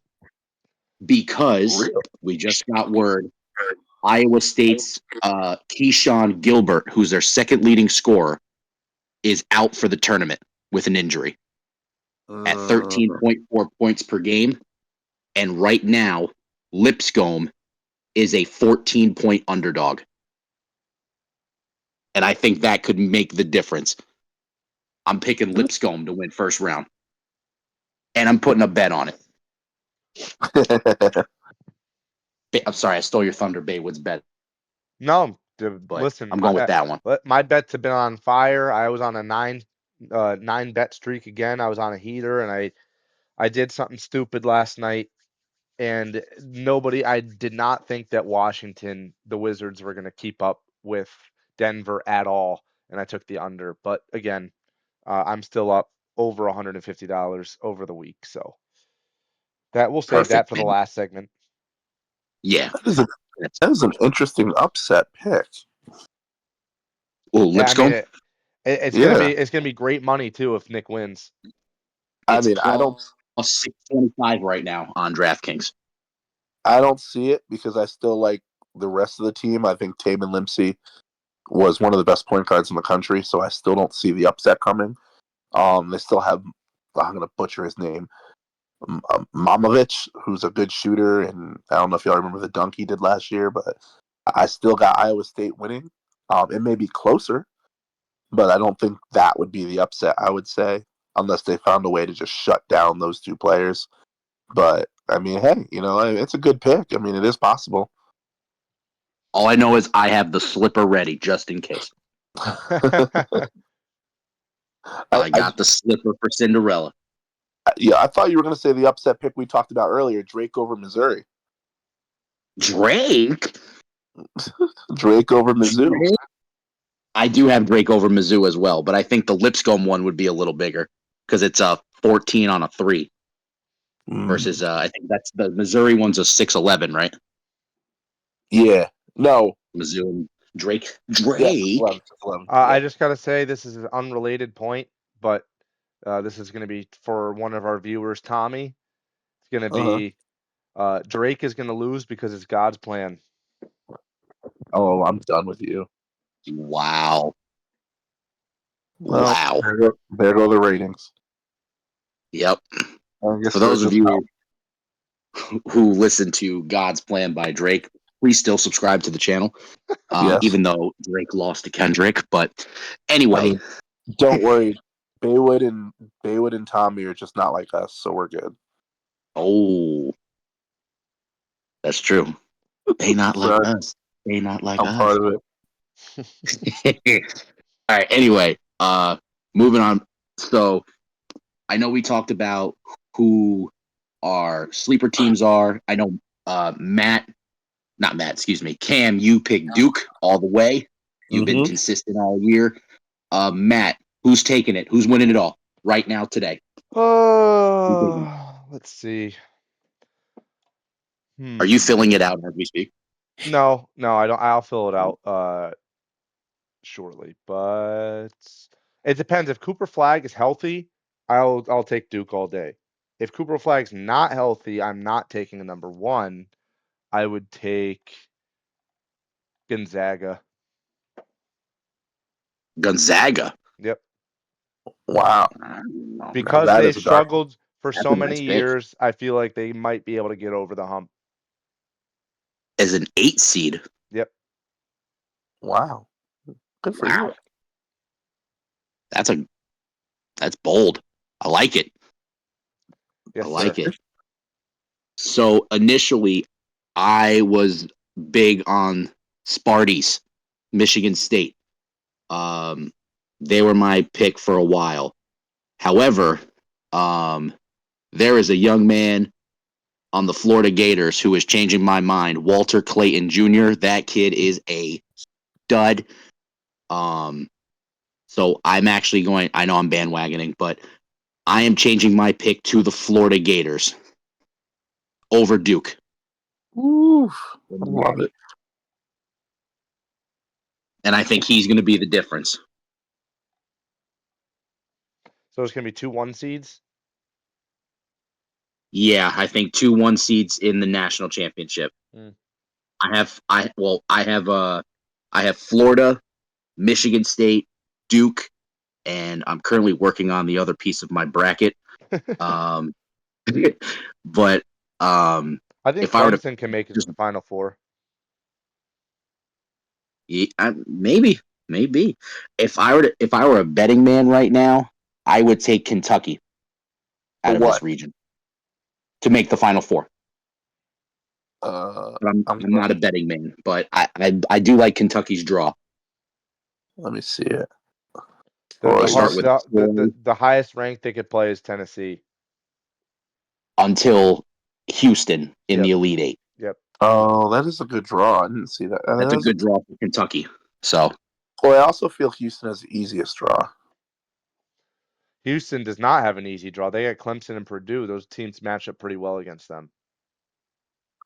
because we just got word Iowa State's Keyshawn Gilbert, who's their second leading scorer, is out for the tournament with an injury at 13.4 points per game. And right now, Lipscomb is a 14-point underdog. And I think that could make the difference. I'm picking Lipscomb to win first round. And I'm putting a bet on it. I'm sorry, I stole your thunder, Baywoods Bet. No, But listen, I'm going with that one. My bets have been on fire. I was on a nine bet streak again. I was on a heater, and I did something stupid last night. And I did not think that Washington, the Wizards, were going to keep up with Denver at all. And I took the under. But again, I'm still up over $150 over the week. So we'll save that for the last segment. Yeah. That is an interesting upset pick. Oh, Lipscomb? Yeah, I mean, it's gonna be great money too if Nick wins. I don't 625 right now on DraftKings. I don't see it because I still like the rest of the team. I think Taman Limpsey was one of the best point guards in the country, so I still don't see the upset coming. They still have, I'm going to butcher his name, Mamovich, who's a good shooter, and I don't know if y'all remember the dunk he did last year, but I still got Iowa State winning. It may be closer, but I don't think that would be the upset, I would say, unless they found a way to just shut down those two players. But, I mean, hey, it's a good pick. I mean, it is possible. All I know is I have the slipper ready just in case. I got the slipper for Cinderella. Yeah, I thought you were going to say the upset pick we talked about earlier, Drake over Missouri. Drake? Drake over Mizzou. Drake? I do have Drake over Mizzou as well, but I think the Lipscomb one would be a little bigger because it's a 14 on a 3 versus I think that's the Missouri one's a 6'11", right? Yeah. No. Mizzou and Drake. Yes, 11. I just gotta say this is an unrelated point, but this is gonna be for one of our viewers, Tommy. It's gonna be Drake is gonna lose because it's God's plan. Oh, I'm done with you. Wow. Well, wow. There go the ratings. Yep. For those of you who listen to God's Plan by Drake, please still subscribe to the channel, yes. even though Drake lost to Kendrick. But anyway, I mean, don't worry. Baywood and Tommy are just not like us, so we're good. Oh, that's true. They not like us. They not like I'm us. part of it. All right. Anyway, moving on. So I know we talked about who our sleeper teams are. I know Cam, you picked Duke all the way. You've been consistent all year. Matt, who's taking it? Who's winning it all right now today? Let's see. Are you filling it out as we speak? No, I don't. I'll fill it out shortly. But It depends. If Cooper Flag is healthy, I'll take Duke all day. If Cooper Flag's not healthy, I'm not taking a number one. I would take Gonzaga. Gonzaga. Yep. Wow. I don't know. Now Because that they've is a dark one. struggled for That's so a nice many pick. years, I feel like they might be able to get over the hump. As an 8 seed. Yep. Wow. Good for Wow. you. That's bold. I like it. Yes, I like sir. it. So initially, I was big on Sparty's, Michigan State. Um, they were my pick for a while. However, there is a young man on the Florida Gators who is changing my mind. Walter Clayton Jr. That kid is a stud. Um, so I'm actually going. I know I'm bandwagoning, but I am changing my pick to the Florida Gators over Duke. Ooh, I love it. And I think he's going to be the difference. So it's going to be 2 1 seeds. Yeah, I think 2-1 seeds in the national championship. Mm. I have Florida, Michigan State, Duke, and I'm currently working on the other piece of my bracket. Um, but I think if I were to Clemson can make it to just the Final Four. maybe if I were a betting man right now, I would take Kentucky For out of this what? region to make the Final Four. But I'm I'm gonna not a betting man, but I do like Kentucky's draw. let me see it. The They the Or start hard with the highest rank they could play is Tennessee. until Houston in Yep. the Elite Eight. Yep. oh, that is a good draw. I didn't see that. That's a good draw for Kentucky. So Well, I also feel Houston has the easiest draw. Houston does not have an easy draw. They got Clemson and Purdue. Those teams match up pretty well against them.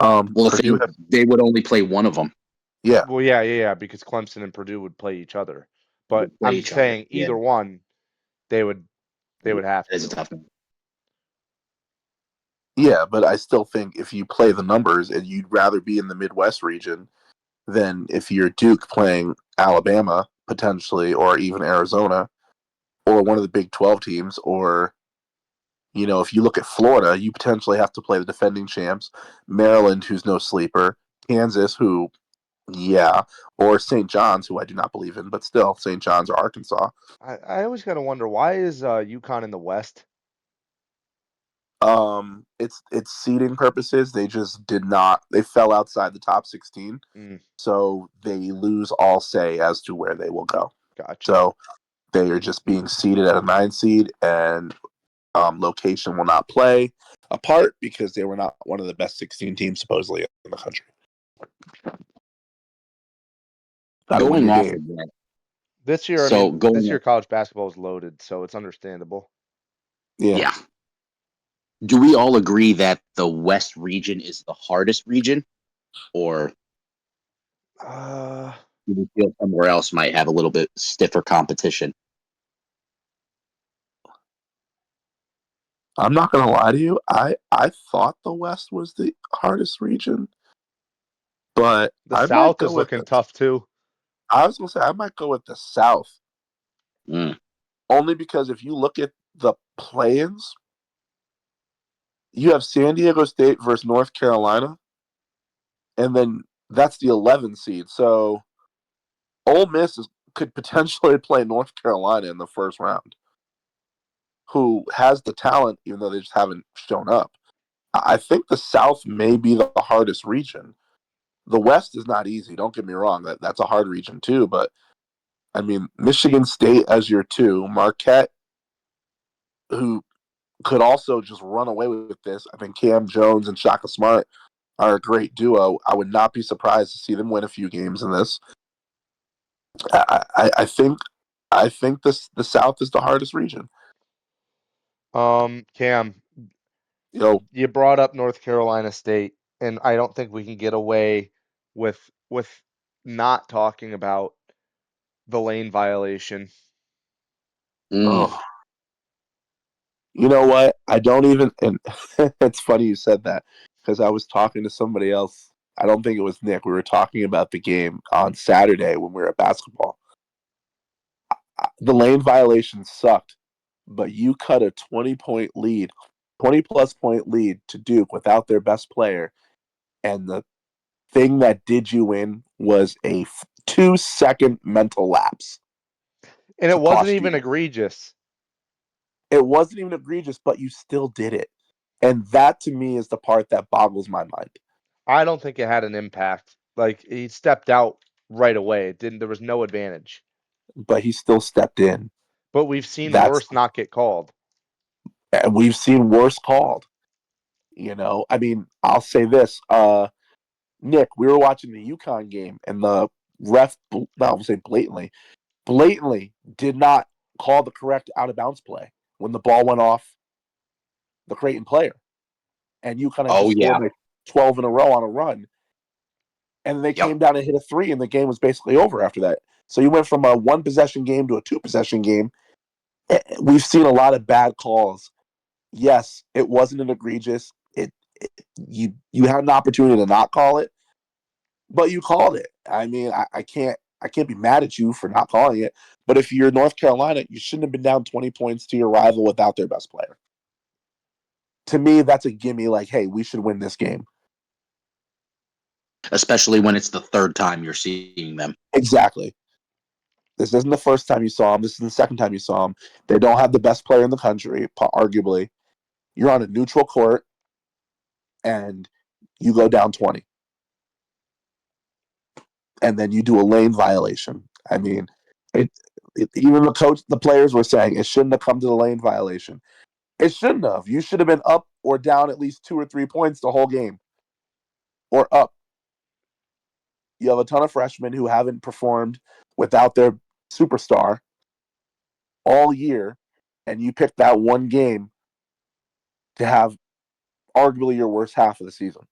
well, the Purdue thing has they would only play one of them. yeah. Well, yeah, because Clemson and Purdue would play each other. But Would play I'm each other. saying Yeah, either one, they would have that is a to. tough one. Yeah, but I still think if you play the numbers and you'd rather be in the Midwest region than if you're Duke playing Alabama potentially or even Arizona or one of the Big 12 teams or if you look at Florida, you potentially have to play the defending champs, Maryland who's no sleeper, Kansas who yeah, or St. John's who I do not believe in, but still St. John's or Arkansas. I always gotta wonder, why is UConn in the West? It's seeding purposes. They just did not. They fell outside the top 16, Mm, so they lose all say as to where they will go. gotcha. So they are just being seeded at a 9 seed, and location will not play a part because they were not one of the best 16 teams supposedly in the country. Got to win Going your off game. of that, This year, so this going year college basketball is loaded, so it's understandable. Yeah. yeah. Do we all agree that the West region is the hardest region, or Uh, do we feel somewhere else might have a little bit stiffer competition? I'm not gonna lie to you. I thought the West was the hardest region, but the I might South go is with looking tough too. I was gonna say I might go with the South. Mm. Only because if you look at the play-ins, you have San Diego State versus North Carolina, and then that's the 11 seed. So Ole Miss could potentially play North Carolina in the first round, who has the talent, even though they just haven't shown up. I think the South may be the hardest region. The West is not easy. Don't get me wrong; that's a hard region too. But I mean, Michigan State as your two, Marquette, who could also just run away with this. I think Cam Jones and Shaka Smart are a great duo. I would not be surprised to see them win a few games in this. I think the South is the hardest region. Cam, You know, you brought up North Carolina State, and I don't think we can get away with with not talking about the lane violation. Mm. Oh, you know what? I don't even. And it's funny you said that because I was talking to somebody else. I don't think it was Nick. We were talking about the game on Saturday when we were at basketball. The lane violation sucked, but you cut a 20-point lead, 20 plus point lead to Duke without their best player. And the thing that did you in was a 2-second mental lapse And it to wasn't cost you. even egregious. It wasn't even egregious, but you still did it. And that to me is the part that boggles my mind. I don't think it had an impact. Like, he stepped out right away. It didn't. There was no advantage. But he still stepped in. But we've seen That's worse not get called. and we've seen worse called. I mean, I'll say this. Nick, we were watching the UConn game, and the ref, I'll say blatantly did not call the correct out of bounds play when the ball went off the Creighton player, and UConn had Oh just yeah. scored like 12 in a row on a run, and they Yep. came down and hit a three, and the game was basically over after that. So you went from a one possession game to a two possession game. We've seen a lot of bad calls. Yes, it wasn't an egregious. You had an opportunity to not call it, but you called it. I mean, I can't be mad at you for not calling it. But if you're North Carolina, you shouldn't have been down 20 points to your rival without their best player. To me, that's a gimme. Like, hey, we should win this game. Especially when it's the third time you're seeing them. Exactly. This isn't the first time you saw him. This is the second time you saw him. They don't have the best player in the country, arguably. You're on a neutral court, and you go down 20. And then you do a lane violation. I mean, even the players were saying it shouldn't have come to the lane violation. It shouldn't have. You should have been up or down at least 2 or 3 points the whole game, or up. You have a ton of freshmen who haven't performed without their superstar all year, and you pick that one game to have arguably your worst half of the season.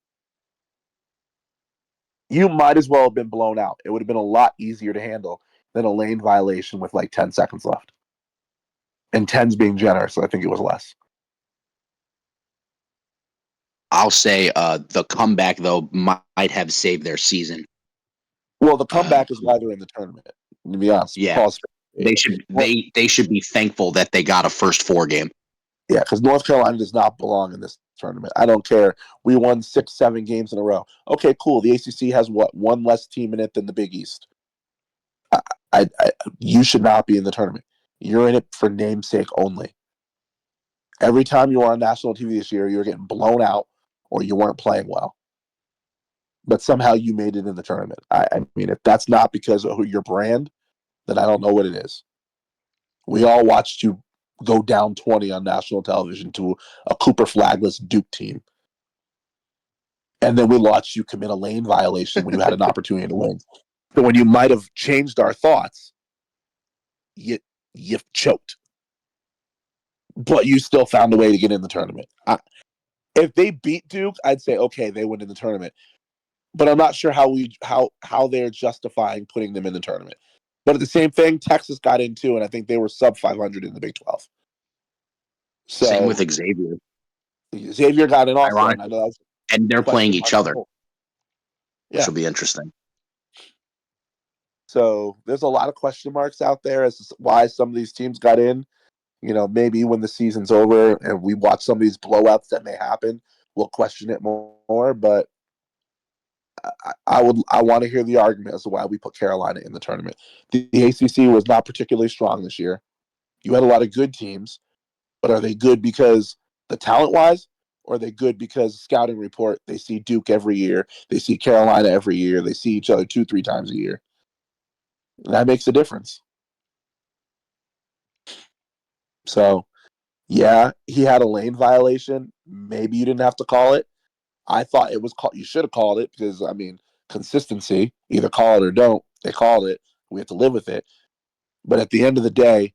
You might as well have been blown out. It would have been a lot easier to handle than a lane violation with like 10 seconds left. And 10's being generous, so I think it was less. I'll say the comeback though might have saved their season. Well, the comeback is why they're in the tournament. To be honest, Yeah, pause. they should be thankful that they got a first four game. Yeah, because North Carolina does not belong in this tournament. I don't care. We won 6, 7 games in a row. Okay, cool. The ACC has what, one less team in it than the Big East. You should not be in the tournament. You're in it for namesake only. Every time you were on national TV this year, you were getting blown out or you weren't playing well. But somehow you made it in the tournament. I mean, if that's not because of your brand, then I don't know what it is. We all watched you go down 20 on national television to a Cooper flagless Duke team. And then we watched you commit a lane violation when you had an opportunity to win. So when you might have changed our thoughts, you choked. But you still found a way to get in the tournament. If they beat Duke, I'd say, okay, they win in the tournament. But I'm not sure how they're justifying putting them in the tournament. But at the same thing, Texas got in too, and I think they were sub 500 in the Big 12. Same with So Xavier. Xavier got in also, and I Ironically, know that was and they're a playing question each mark. other, which Yeah. will be interesting. So there's a lot of question marks out there as to why some of these teams got in. Maybe when the season's over and we watch some of these blowouts that may happen, we'll question it more. But I want to hear the argument as to why we put Carolina in the tournament. The ACC was not particularly strong this year. You had a lot of good teams, but are they good because the talent wise, or are they good because scouting report they see Duke every year, they see Carolina every year, they see each other 2-3 times a year. And that makes a difference. So yeah, he had a lane violation. Maybe you didn't have to call it. I thought it was called. You should have called it because I mean consistency. Either call it or don't. They called it. We have to live with it. But at the end of the day,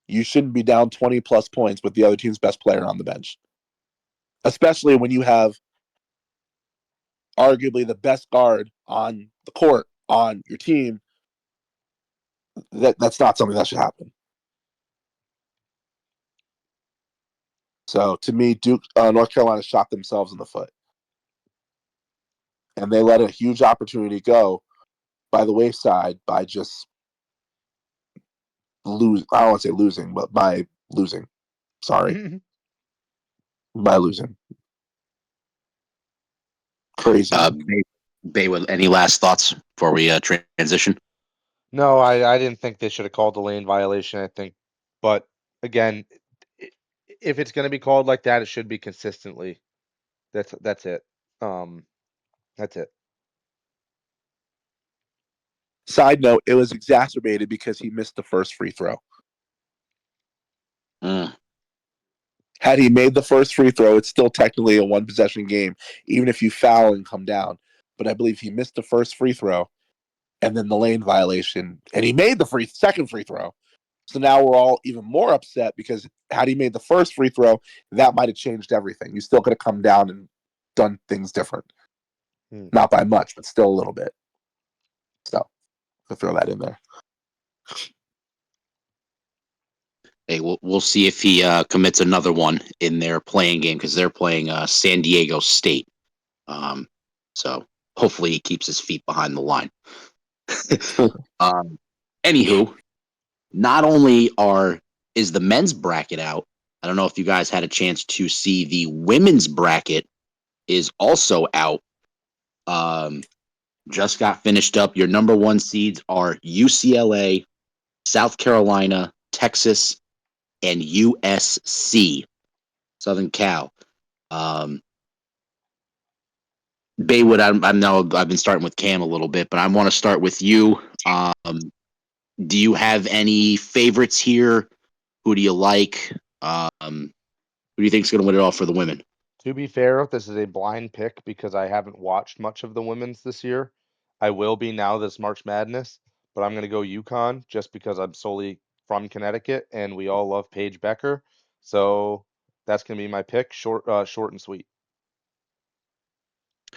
you shouldn't be down 20 plus points with the other team's best player on the bench, especially when you have arguably the best guard on the court on your team. That's not something that should happen. So to me, North Carolina shot themselves in the foot, and they let a huge opportunity go by the wayside by just lose. I don't want to say losing, but by losing. Sorry, by losing. Crazy. Baywood, any last thoughts before we transition? No, I didn't think they should have called the lane violation. I think, but again, if it's going to be called like that, it should be consistently. That's it. That's it. Side note: it was exacerbated because he missed the first free throw. Mm. Had he made the first free throw, it's still technically a one possession game, even if you foul and come down. But I believe he missed the first free throw and then the lane violation, and he made the second free throw. So now we're all even more upset because had he made the first free throw, that might have changed everything. You still could have come down and done things different. Not by much, but still a little bit. So I'll throw that in there. Hey, we'll see if he commits another one in their playing game because they're playing San Diego State. So hopefully he keeps his feet behind the line. Anywho, not only is the men's bracket out, I don't know if you guys had a chance to see the women's bracket is also out. Just got finished up. Your number one seeds are UCLA, South Carolina, Texas, and USC, Southern Cal. Baywood, I know I've been starting with Cam a little bit, but I want to start with you. Do you have any favorites here? Who do you like? Who do you think is going to win it all for the women? To be fair, this is a blind pick because I haven't watched much of the women's this year. I will be now this March Madness, but I'm going to go UConn just because I'm solely from Connecticut and we all love Paige Becker. So that's going to be my pick, short and sweet.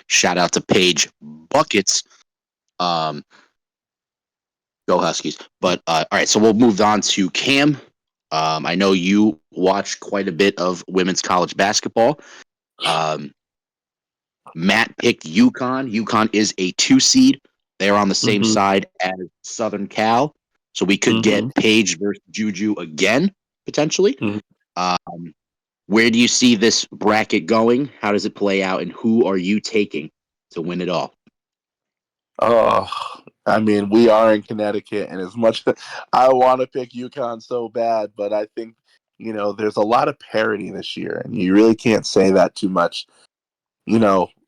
Shout out to Paige Buckets. Um, Go Huskies. But all right, so we'll move on to Cam. I know you watch quite a bit of women's college basketball. Matt picked UConn. UConn is a 2 seed. They're on the same side as Southern Cal. So we could get Paige versus Juju again, potentially. Where do you see this bracket going? How does it play out? And who are you taking to win it all? I mean, we are in Connecticut, and as much as I want to pick UConn so bad, but I think, there's a lot of parity this year, and you really can't say that too much,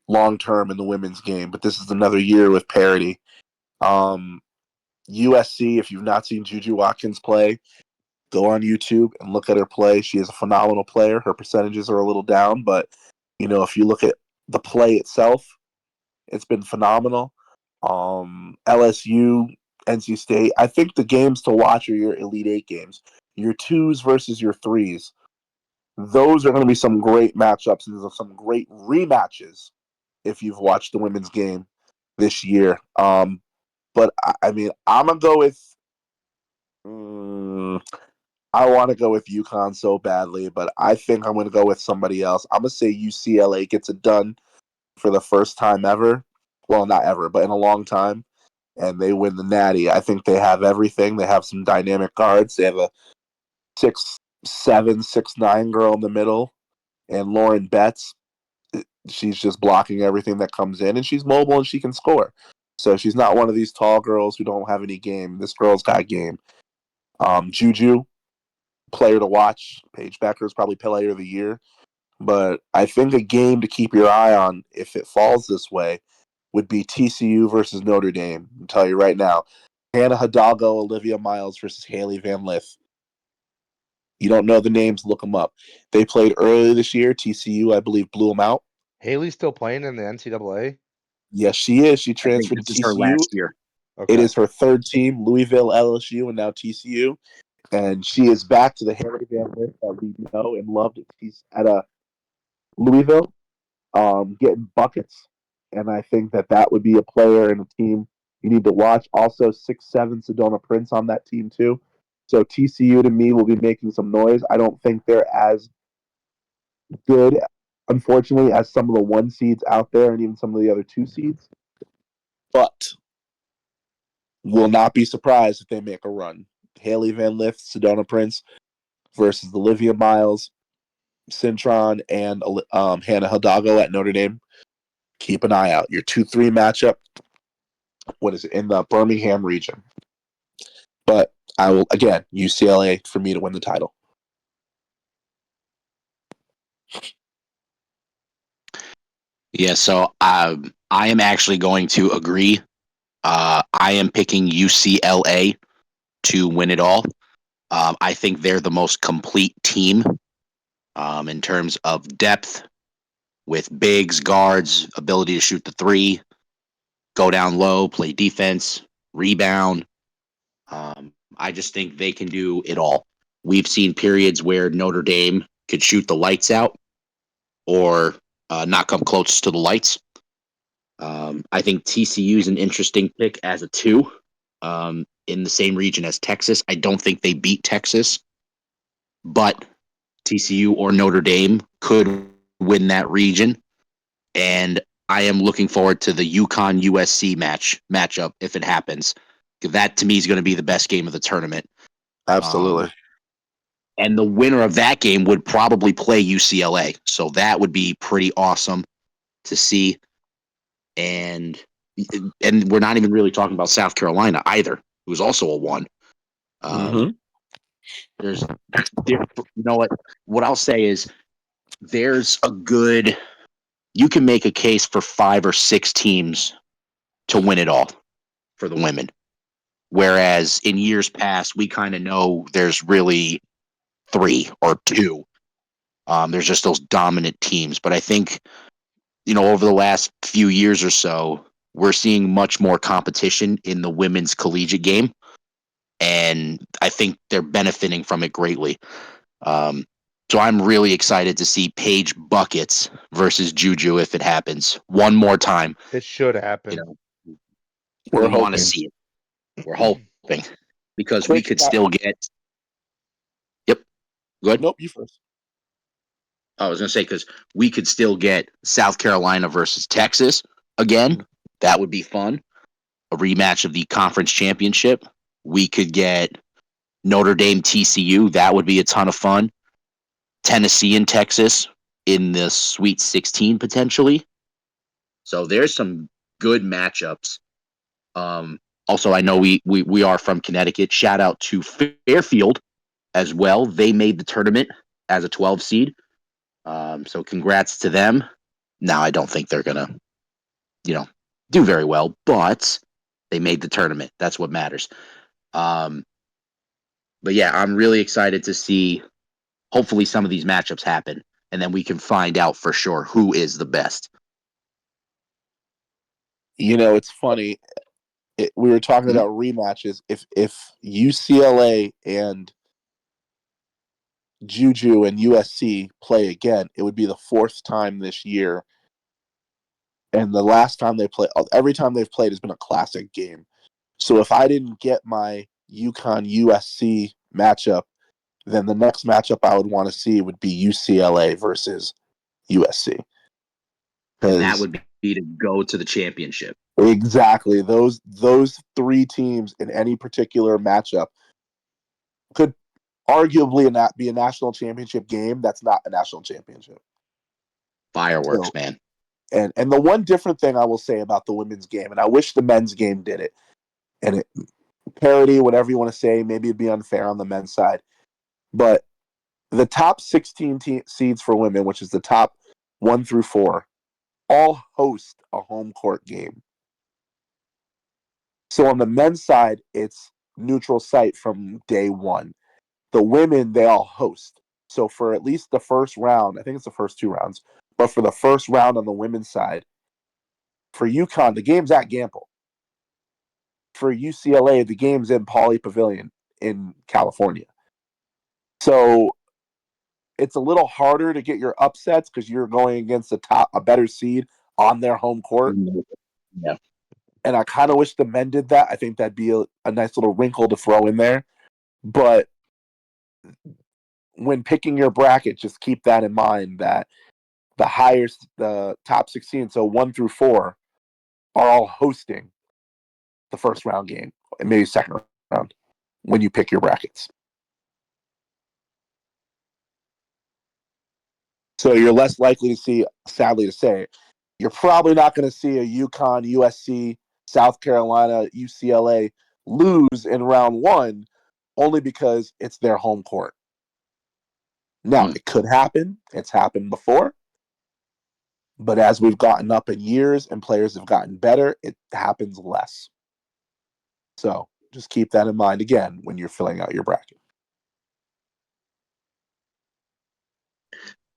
long term in the women's game. But this is another year with parity. USC, if you've not seen Juju Watkins play, go on YouTube and look at her play. She is a phenomenal player. Her percentages are a little down, but, if you look at the play itself, it's been phenomenal. LSU, NC State. I think the games to watch are your Elite Eight games, your twos versus your threes. Those are going to be some great matchups and some great rematches if you've watched the women's game this year. But I mean, I'm gonna go with. I want to go with UConn so badly, but I think I'm going to go with somebody else. I'm going to say UCLA gets it done for the first time ever. Well, not ever, but in a long time. And they win the Natty. I think they have everything. They have some dynamic guards. They have a 6'7", 6'9" girl in the middle. And Lauren Betts, she's just blocking everything that comes in. And she's mobile and she can score. So she's not one of these tall girls who don't have any game. This girl's got game. Juju, player to watch. Paige Becker is probably player of the year. But I think a game to keep your eye on, if it falls this way, would be TCU versus Notre Dame. I'll tell you right now. Hannah Hidalgo, Olivia Miles versus Haley Van Lith. You don't know the names, look them up. They played earlier this year. TCU, I believe, blew them out. Haley's still playing in the NCAA? Yes, she is. She I think transferred this to is her TCU. last year. Okay. It is her third team, Louisville, LSU, and now TCU. And she is back to the Haley Van Lith that we know and loved. She's at Louisville, getting buckets. And I think that would be a player and a team you need to watch. Also, 6'7" Sedona Prince on that team, too. So TCU, to me, will be making some noise. I don't think they're as good, unfortunately, as some of the 1 seeds out there and even some of the other 2 seeds. But will not be surprised if they make a run. Haley Van Lith, Sedona Prince versus Olivia Miles, Cintron, and Hannah Hidalgo at Notre Dame. Keep an eye out. Your 2-3 matchup. What is it? In the Birmingham region. But I will, again, UCLA for me to win the title. Yeah, so I am actually going to agree. I am picking UCLA to win it all. I think they're the most complete team in terms of depth with bigs, guards, ability to shoot the three, go down low, play defense, rebound. I just think they can do it all. We've seen periods where Notre Dame could shoot the lights out or not come close to the lights. I think TCU is an interesting pick as a 2 in the same region as Texas. I don't think they beat Texas, but TCU or Notre Dame could win that region. And I am looking forward to the UConn USC matchup if it happens. That to me is going to be the best game of the tournament. Absolutely. And the winner of that game would probably play UCLA. So that would be pretty awesome to see. And we're not even really talking about South Carolina either, who's also a 1. There's, you know what I'll say is there's a good, you can make a case for 5 or 6 teams to win it all for the women. Whereas in years past, we kind of know there's really 3 or 2. There's just those dominant teams. But I think, over the last few years or so, we're seeing much more competition in the women's collegiate game. And I think they're benefiting from it greatly. So I'm really excited to see Paige Buckets versus Juju if it happens one more time. It should happen. We're We want to hoping. see it. We're hoping because we Quick could shot. still get. Yep. Good. Nope, you first. I was going to say because we could still get South Carolina versus Texas again. That would be fun. A rematch of the conference championship. We could get Notre Dame TCU. That would be a ton of fun. Tennessee and Texas in the Sweet 16 potentially. So there's some good matchups. Also, I know we are from Connecticut. Shout out to Fairfield as well. They made the tournament as a 12 seed. So congrats to them. Now, I don't think they're going to, do very well, but they made the tournament. That's what matters. But yeah, I'm really excited to see hopefully some of these matchups happen, and then we can find out for sure who is the best. It's funny. We were talking about rematches. If UCLA and Juju and USC play again, it would be the 4th time this year. And the last time they play, every time they've played has been a classic game. So if I didn't get my UConn USC matchup, then the next matchup I would want to see would be UCLA versus USC. And that would be to go to the championship. Exactly. Those 3 teams in any particular matchup could arguably be a national championship game. That's not a national championship. Fireworks, So, man. And the one different thing I will say about the women's game, and I wish the men's game did it, and it parity, whatever you want to say, maybe it'd be unfair on the men's side, but the top 16 seeds for women, which is the top 1 through 4, all host a home court game. So on the men's side, it's neutral site from day 1. The women, they all host. So for at least the first round, I think it's the first 2 rounds, but for the first round on the women's side, for UConn, the game's at Gamble. For UCLA, the game's in Pauley Pavilion in California. So it's a little harder to get your upsets because you're going against a better seed on their home court. Yeah. And I kind of wish the men did that. I think that'd be a nice little wrinkle to throw in there. But when picking your bracket, just keep that in mind that the top 16, so 1 through 4, are all hosting the first round game and maybe second round when you pick your brackets. So you're less likely to see, sadly to say, you're probably not going to see a UConn, USC, South Carolina, UCLA lose in round 1 only because it's their home court. Now, it could happen. It's happened before. But as we've gotten up in years and players have gotten better, it happens less. So just keep that in mind again when you're filling out your bracket.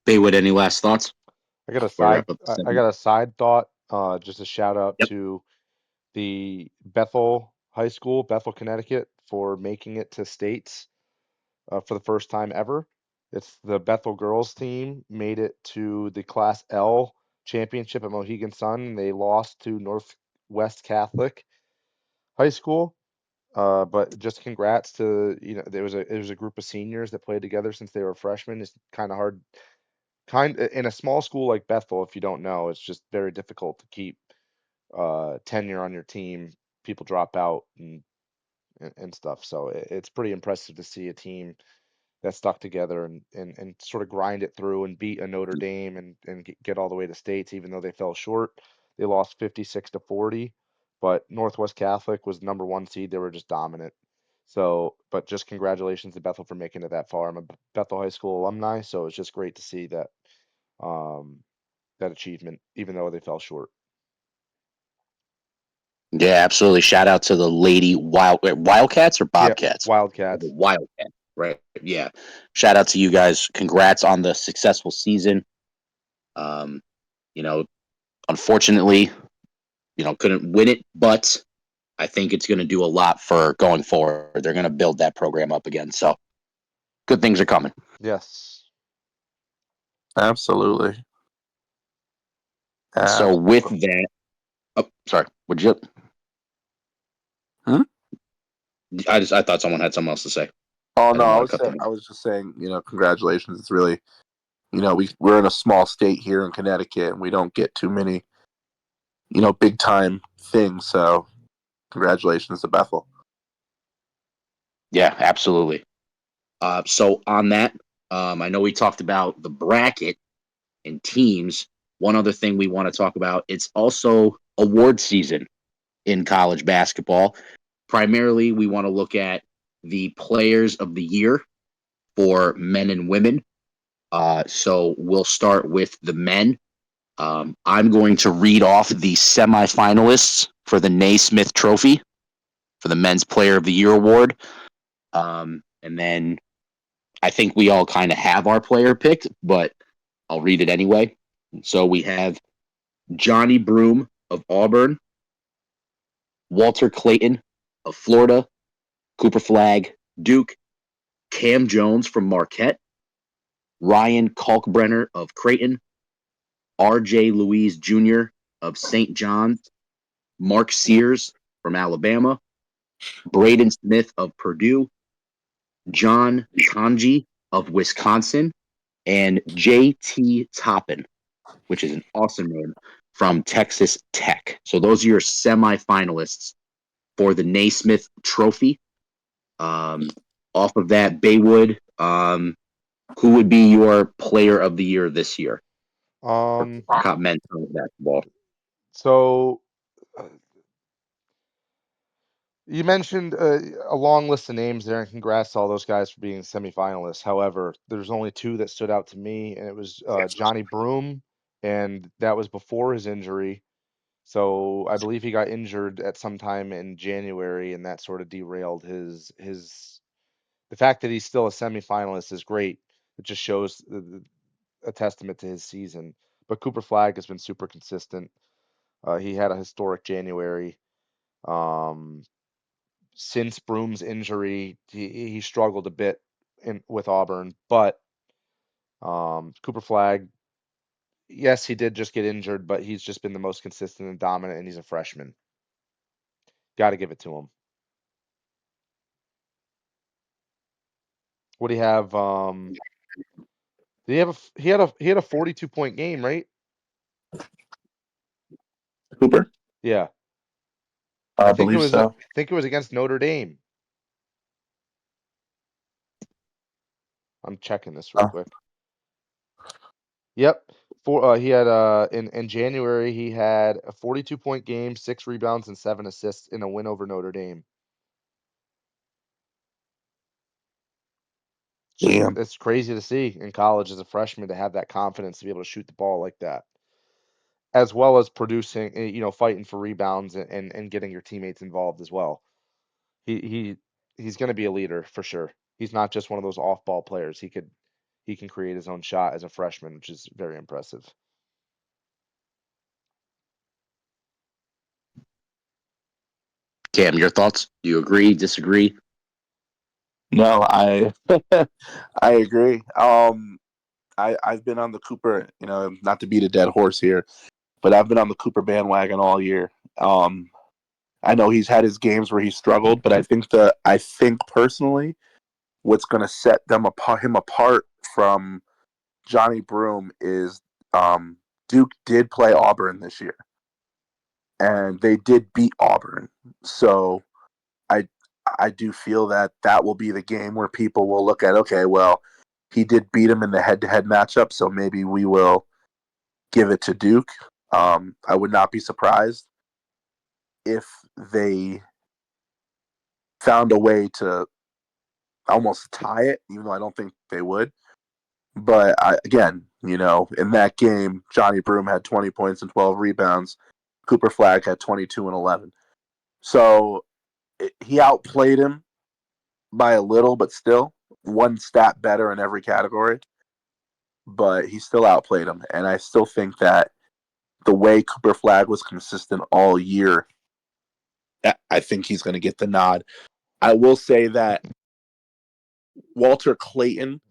Baywood, any last thoughts? I got a Or side wrap up the I segment? got a side thought. Just a shout out Yep. to the Bethel High School, Bethel, Connecticut, for making it to states for the first time ever. It's the Bethel girls team made it to the Class L championship at Mohegan Sun. They lost to Northwest Catholic High School. But just congrats to, there was a group of seniors that played together since they were freshmen. It's kind of hard, in a small school like Bethel, if you don't know, it's just very difficult to keep tenure on your team. People drop out and stuff. So it's pretty impressive to see a team that stuck together and sort of grind it through and beat a Notre Dame and get all the way to states, even though they fell short. They lost 56-40, but Northwest Catholic was number 1 seed. They were just dominant. So, but just congratulations to Bethel for making it that far. I'm a Bethel High School alumni, so it's just great to see um, that achievement, even though they fell short. Yeah, absolutely. Shout out to the Lady Wildcats or Yeah, Bobcats? The Wildcats. Wildcats, right? Yeah. Shout out to you guys. Congrats on the successful season. Um, you know, unfortunately, couldn't win it, but I think it's going to do a lot for going forward. They're going to build that program up again. So good things are coming. Yes. Absolutely. So with that, oh, sorry, would you? Hmm? I thought someone had something else to say. Oh I no, didn't want to cut them I off. was just saying, congratulations. It's really, we're in a small state here in Connecticut, and we don't get too many, big time things. So, congratulations to Bethel. Yeah, absolutely. So on that, I know we talked about the bracket and teams. One other thing we want to talk about, it's also award season in college basketball. Primarily, we want to look at the players of the year for men and women. So we'll start with the men. I'm going to read off the semifinalists for the Naismith Trophy for the Men's Player of the Year award. And then I think we all kind of have our player picked, but I'll read it anyway. So we have Johnny Broome of Auburn, Walter Clayton of Florida, Cooper Flagg, Duke, Cam Jones from Marquette, Ryan Kalkbrenner of Creighton, R.J. Louise Jr. of St. John's, Mark Sears from Alabama, Braden Smith of Purdue, John Tanji of Wisconsin, and J.T. Toppin, which is an awesome name, from Texas Tech. So those are your semifinalists for the Naismith Trophy. Off of that, Baywood, who would be your player of the year this year for Um, men's college basketball? so uh, you mentioned a long list of names there, and congrats to all those guys for being semifinalists. However, there's only 2 that stood out to me, and it was Johnny Broome, and that was before his injury. So I believe he got injured at some time in January, and that sort of derailed his. The fact that he's still a semifinalist is great. It just shows a testament to his season. But Cooper Flagg has been super consistent. He had a historic January. Um, since Broome's injury, he struggled a bit with Auburn, but Cooper Flagg, yes, he did just get injured, but he's just been the most consistent and dominant, and he's a freshman. Got to give it to him. What do you have Did he had a 42-point game, right? Cooper? Yeah. I I believe so. think it was against Notre Dame. I'm checking this real Uh, quick. Yep. He had in January he had a 42-point game, 6 rebounds and 7 assists in a win over Notre Dame. Damn. It's crazy to see in college as a freshman to have that confidence to be able to shoot the ball like that, as well as producing, fighting for rebounds and getting your teammates involved as well. He's going to be a leader for sure. He's not just one of those off-ball players. He can create his own shot as a freshman, which is very impressive. Cam, your thoughts? Do you agree? Disagree? No, I I agree. I've been on the Cooper, not to beat a dead horse here, but I've been on the Cooper bandwagon all year. I know he's had his games where he struggled, but I think personally, what's going to set him apart from Johnny Broome is Duke did play Auburn this year, and they did beat Auburn. So I I do feel that will be the game where people will look at, okay, well, he did beat him in the head-to-head matchup, so maybe we will give it to Duke. I would not be surprised if they found a way to almost tie it, even though I don't think they would. But again, in that game, Johnny Broome had 20 points and 12 rebounds. Cooper Flagg had 22 and 11. So he outplayed him by a little, but still one stat better in every category. But he still outplayed him. And I still think that the way Cooper Flagg was consistent all year, I think he's going to get the nod. I will say that Walter Clayton,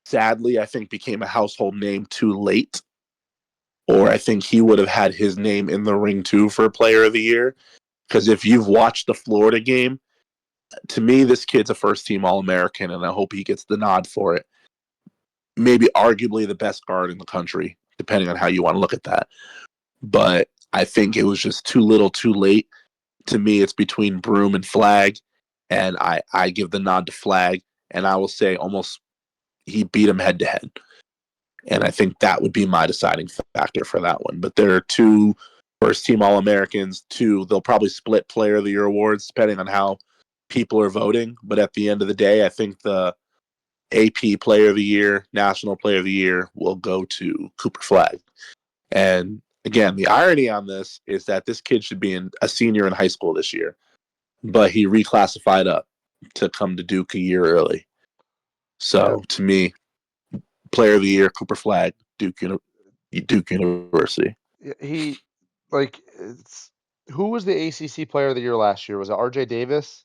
sadly, I think became a household name too late. Or I think he would have had his name in the ring too for Player of the Year. Because if you've watched the Florida game, to me, this kid's a first team All American, and I hope he gets the nod for it. Maybe arguably the best guard in the country, depending on how you want to look at that. But I think it was just too little too late. To me, it's between Broome and Flagg, and I give the nod to Flagg, and I will say almost he beat him head to head. And I think that would be my deciding factor for that one. But there are two first team All Americans, they'll probably split Player of the Year awards depending on how people are voting. But at the end of the day, I think the AP Player of the Year, National Player of the Year will go to Cooper Flagg. And again, the irony on this is that this kid should be a senior in high school this year, but he reclassified up to come to Duke a year early. Yeah. So to me, Player of the Year, Cooper Flagg, Duke University. He like it's who was the ACC player of the year last year? Was it RJ Davis?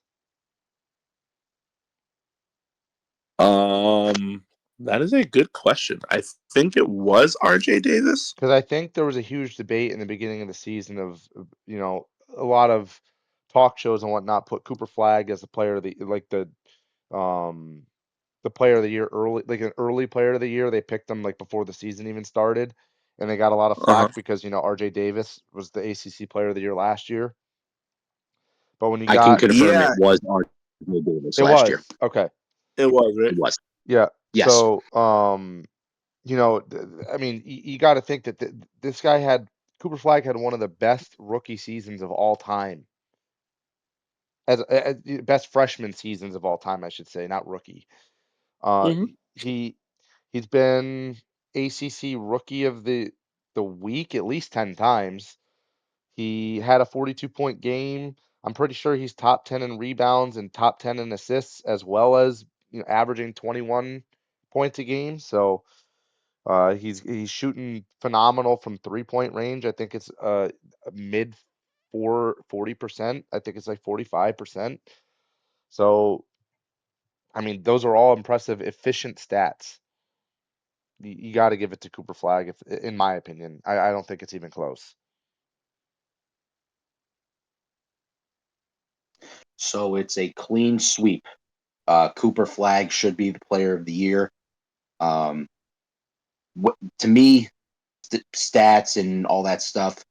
That is a good question. I think it was RJ Davis. Because I think there was a huge debate in the beginning of the season of a lot of talk shows and whatnot put Cooper Flagg as the player of um the player of the year early, like an early player of the year. They picked him like before the season even started, and they got a lot of Uh-huh. flack because RJ Davis was the ACC player of the year last year. But when you I can got confirm Yeah, it was R.J. Davis it last year. was okay, it was, right? It was. yeah. Yes. So I mean, you got to think that this guy had Cooper Flagg had one of the best rookie seasons of all time, as best freshman seasons of all time, I should say, not rookie. Uh, Mm-hmm. he he's been ACC Rookie of the Week at least 10 times. He had a 42-point game. I'm pretty sure he's top 10 in rebounds and top 10 in assists, as well as averaging 21 points a game. So he's shooting phenomenal from 3-point range. I think it's a mid 40%. I think it's like 45%. So I mean, those are all impressive, efficient stats. You got to give it to Cooper Flagg, in my opinion. I don't think it's even close. So it's a clean sweep. Cooper Flagg should be the player of the year. Um, to me, stats and all that stuff,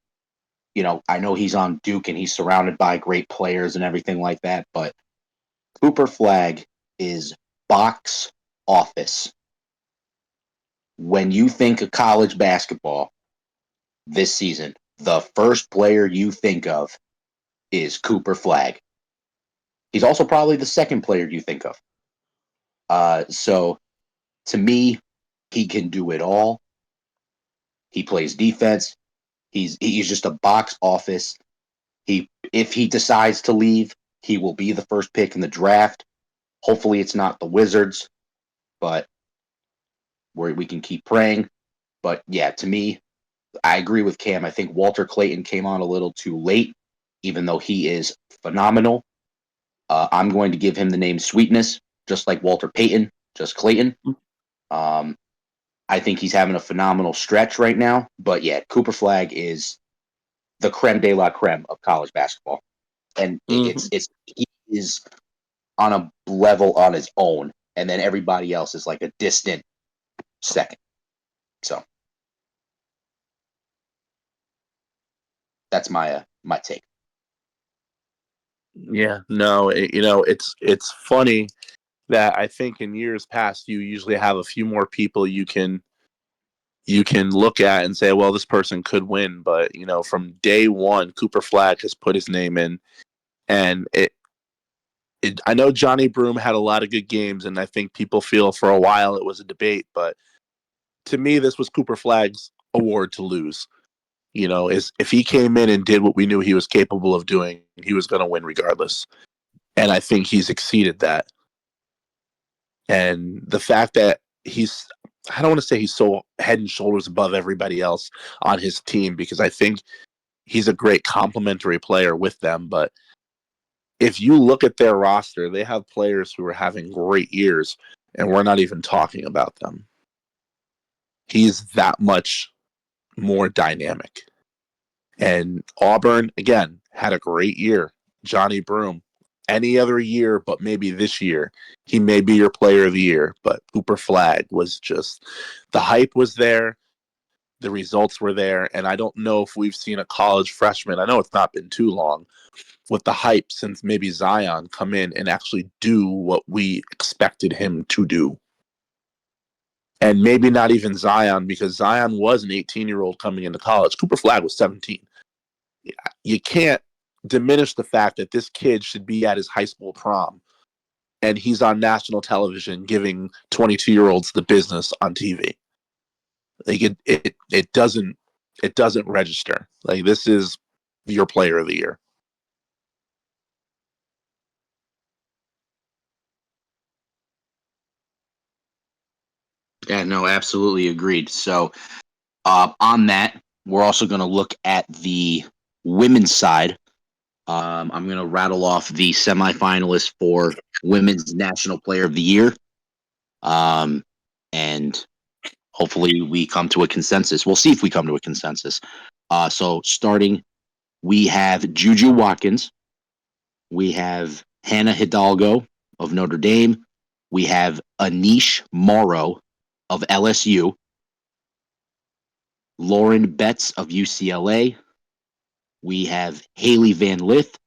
I know he's on Duke and he's surrounded by great players and everything like that, but Cooper Flag is box office. When you think of college basketball this season, the first player you think of is Cooper Flag. He's also probably the second player you think of. So to me, he can do it all. He plays defense. He's just a box office. If he decides to leave, he will be the first pick in the draft. Hopefully, it's not the Wizards, but we can keep praying. But yeah, to me, I agree with Cam. I think Walter Clayton came on a little too late, even though he is phenomenal. I'm going to give him the name Sweetness, just like Walter Payton, just Clayton. Um, I think he's having a phenomenal stretch right now. But yeah, Cooper Flag is the creme de la creme of college basketball, and he is on a level on his own, and then everybody else is like a distant second. So that's my take. Yeah, no, it's funny that I think in years past you usually have a few more people you can look at and say, well, this person could win, but from day one, Cooper Flag has put his name in, and I know Johnny Broom had a lot of good games, and I think people feel for a while it was a debate, but to me, this was Cooper Flag's award to lose. Is if he came in and did what we knew he was capable of doing, he was going to win regardless. And I think he's exceeded that. And the fact that I don't want to say he's so head and shoulders above everybody else on his team, because I think he's a great complementary player with them. But if you look at their roster, they have players who are having great years, and we're not even talking about them. He's that much more dynamic. And Auburn, again, had a great year. Johnny Broom, any other year, but maybe this year, he may be your player of the year. But Cooper Flag was just, the hype was there, the results were there, and I don't know if we've seen a college freshman, I know it's not been too long, with the hype since maybe Zion come in and actually do what we expected him to do. And maybe not even Zion, because Zion was an 18-year-old coming into college. Cooper Flag was 17. You can't diminish the fact that this kid should be at his high school prom and he's on national television giving 22-year-olds the business on TV. Like it doesn't register. Like, this is your player of the year. Yeah, no, absolutely agreed. So on that, we're also going to look at the women's side. I'm going to rattle off the semifinalists for Women's National Player of the Year. And hopefully we come to a consensus. We'll see if we come to a consensus. So starting, we have Juju Watkins. We have Hannah Hidalgo of Notre Dame. We have Anish Morrow of LSU. Lauren Betts of UCLA. We have Haley Van Lith,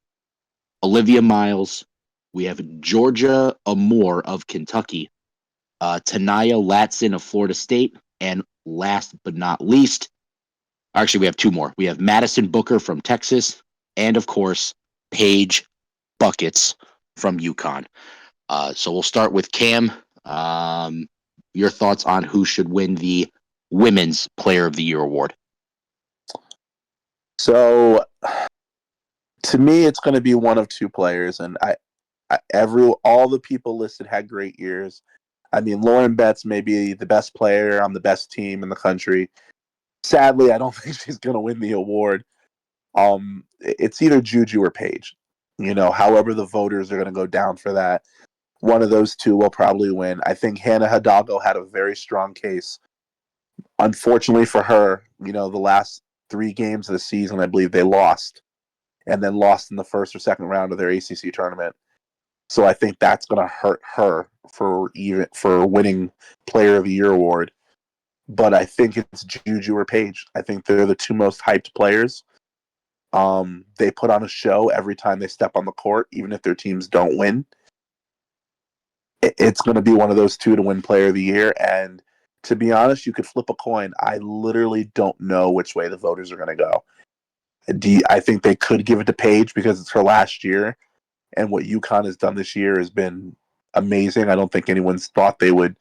Olivia Miles. We have Georgia Amore of Kentucky, Tanaya Latson of Florida State, and last but not least, actually, we have two more. We have Madison Booker from Texas, and of course, Paige Buckets from UConn. So we'll start with Cam. Your thoughts on who should win the Women's Player of the Year award? So to me, it's going to be one of two players, and all the people listed had great years. I mean, Lauren Betts may be the best player on the best team in the country. Sadly, I don't think she's going to win the award. It's either Juju or Paige. However the voters are going to go down for that, one of those two will probably win. I think Hannah Hidalgo had a very strong case. Unfortunately for her, the last 3 games of the season, I believe they lost, and then lost in the first or second round of their ACC tournament. So I think that's going to hurt her for winning Player of the Year award. But I think it's Juju or Paige. I think they're the two most hyped players. They put on a show every time they step on the court, even if their teams don't win. It's going to be one of those two to win Player of the Year. And to be honest, you could flip a coin. I literally don't know which way the voters are going to go. I think they could give it to Paige because it's her last year, and what UConn has done this year has been amazing. I don't think anyone's thought they would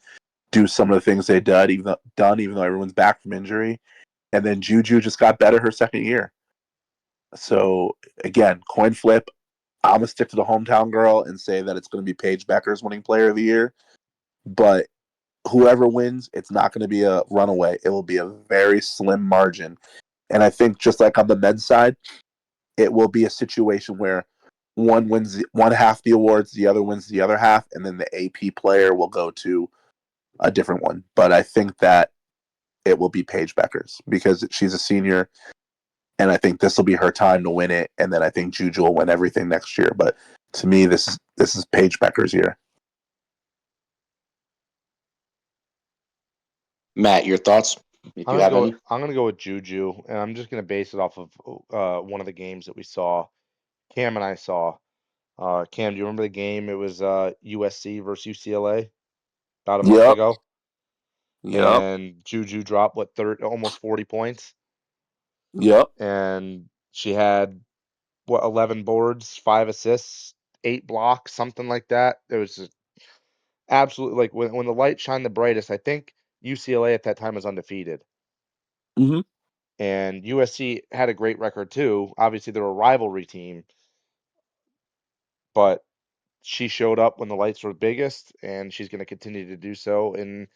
do some of the things they did, even though everyone's back from injury. And then Juju just got better her second year. So again, coin flip. I'm gonna stick to the hometown girl and say that it's going to be Paige Becker's winning Player of the Year. But whoever wins, it's not going to be a runaway. It will be a very slim margin. And I think just like on the men's side, it will be a situation where one wins one half the awards, the other wins the other half, and then the AP player will go to a different one. But I think that it will be Paige Becker's because she's a senior, and I think this will be her time to win it. And then I think Juju will win everything next year. But to me, this is Paige Becker's year. Matt, your thoughts, if you have any? I'm gonna go with Juju, and I'm just gonna base it off of one of the games that we saw. Cam and I saw. Cam, do you remember the game? It was USC versus UCLA about a month Yep. ago, Yep. and Juju dropped almost 40 points, Yep. and she had 11 boards, 5 assists, 8 blocks, something like that. It was just absolutely like when the light shined the brightest. I think UCLA at that time was undefeated. Mm-hmm. And USC had a great record too. Obviously, they're a rivalry team, but she showed up when the lights were biggest, and she's going to continue to do so in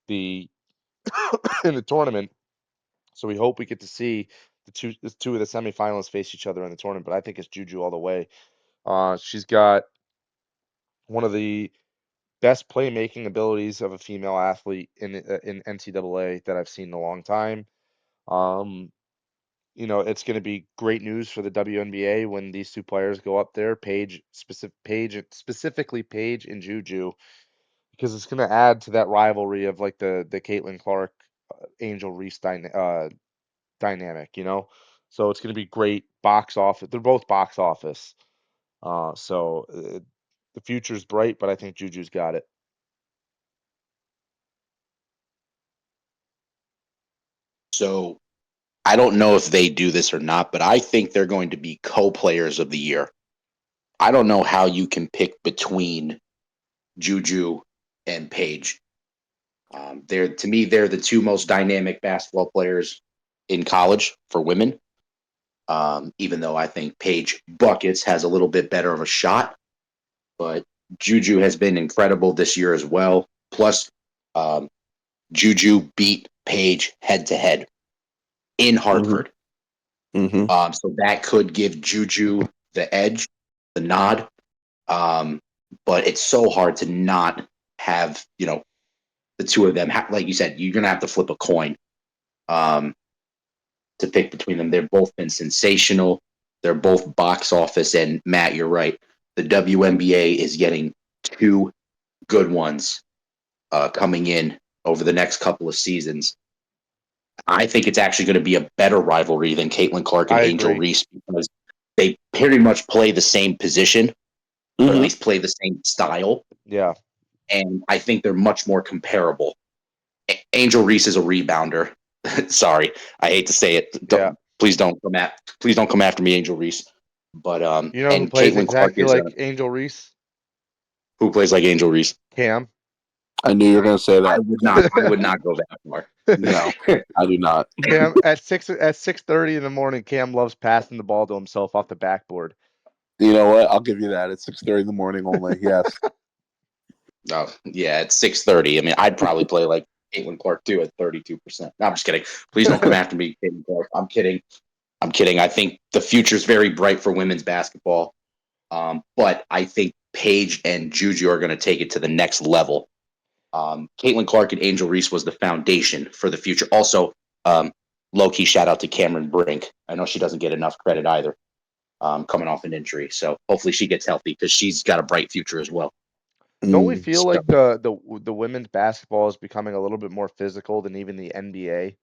the in the tournament. So we hope we get to see the two of the semifinalists face each other in the tournament. But I think it's Juju all the way. She's got one of the best playmaking abilities of a female athlete in NCAA that I've seen in a long time. Um, it's going to be great news for the WNBA when these two players go up there, specifically Paige and Juju, because it's going to add to that rivalry of like the Caitlin Clark, Angel Reese dynamic. So it's going to be great box office. They're both box office. So the future's bright, but I think Juju's got it. So I don't know if they do this or not, but I think they're going to be co-players of the year. I don't know how you can pick between Juju and Paige. To me, they're the two most dynamic basketball players in college for women. Even though I think Paige Buckets has a little bit better of a shot, but Juju has been incredible this year as well. Plus, um, Juju beat Paige head to head in Hartford. Mm-hmm. So that could give Juju the edge, the nod. But it's so hard to not have, the two of them. Like you said, you're going to have to flip a coin to pick between them. They've both been sensational. They're both box office. And Matt, you're right. The WNBA is getting two good ones coming in over the next couple of seasons. I think it's actually going to be a better rivalry than Caitlin Clark and I Angel agree. Reese because they pretty much play the same position, or at least play the same style. Yeah. And I think they're much more comparable. Angel Reese is a rebounder. Sorry, I hate to say it. Yeah. Please don't come after me, Angel Reese. But You know who and plays Caitlin Clark exactly is like Angel Reese? who plays like Angel Reese. Cam. I knew you were going to say that. I would not go that far. No, I do not. Cam at 6:30 in the morning, Cam loves passing the ball to himself off the backboard. You know what? I'll give you that. It's 6:30 in the morning only. Yes. Oh, yeah, it's 6:30. I mean, I'd probably play like Caitlin Clark too at 32%. No, I'm just kidding. Please don't come after me, Caitlin Clark. I'm kidding. I think the future is very bright for women's basketball. But I think Paige and Juju are going to take it to the next level. Caitlin Clark and Angel Reese was the foundation for the future. Also, low-key shout out to Cameron Brink. I know she doesn't get enough credit either. coming off an injury. So hopefully she gets healthy because she's got a bright future as well. Don't we feel So like the women's basketball is becoming a little bit more physical than even the NBA?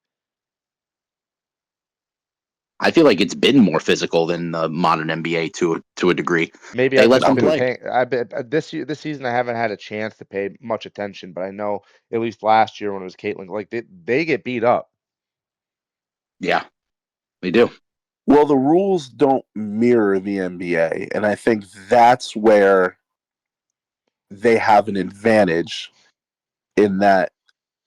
I feel like it's been more physical than the modern NBA to a degree. Maybe They I've let just them been play. paying. I bet this season I haven't had a chance to pay much attention, but I know at least last year when it was Caitlin, like they get beat up. Yeah, they do. Well, the rules don't mirror the NBA, and I think that's where they have an advantage in that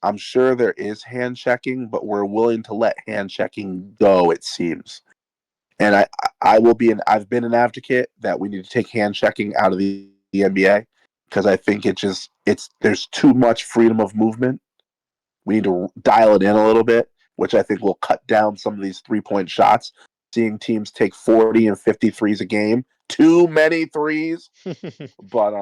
I'm sure there is hand checking, but we're willing to let hand checking go, it seems. And I've been an advocate that we need to take hand checking out of the NBA because I think there's too much freedom of movement. We need to dial it in a little bit, which I think will cut down some of these 3-point shots. Seeing teams take 40 and 50 threes a game, too many threes. But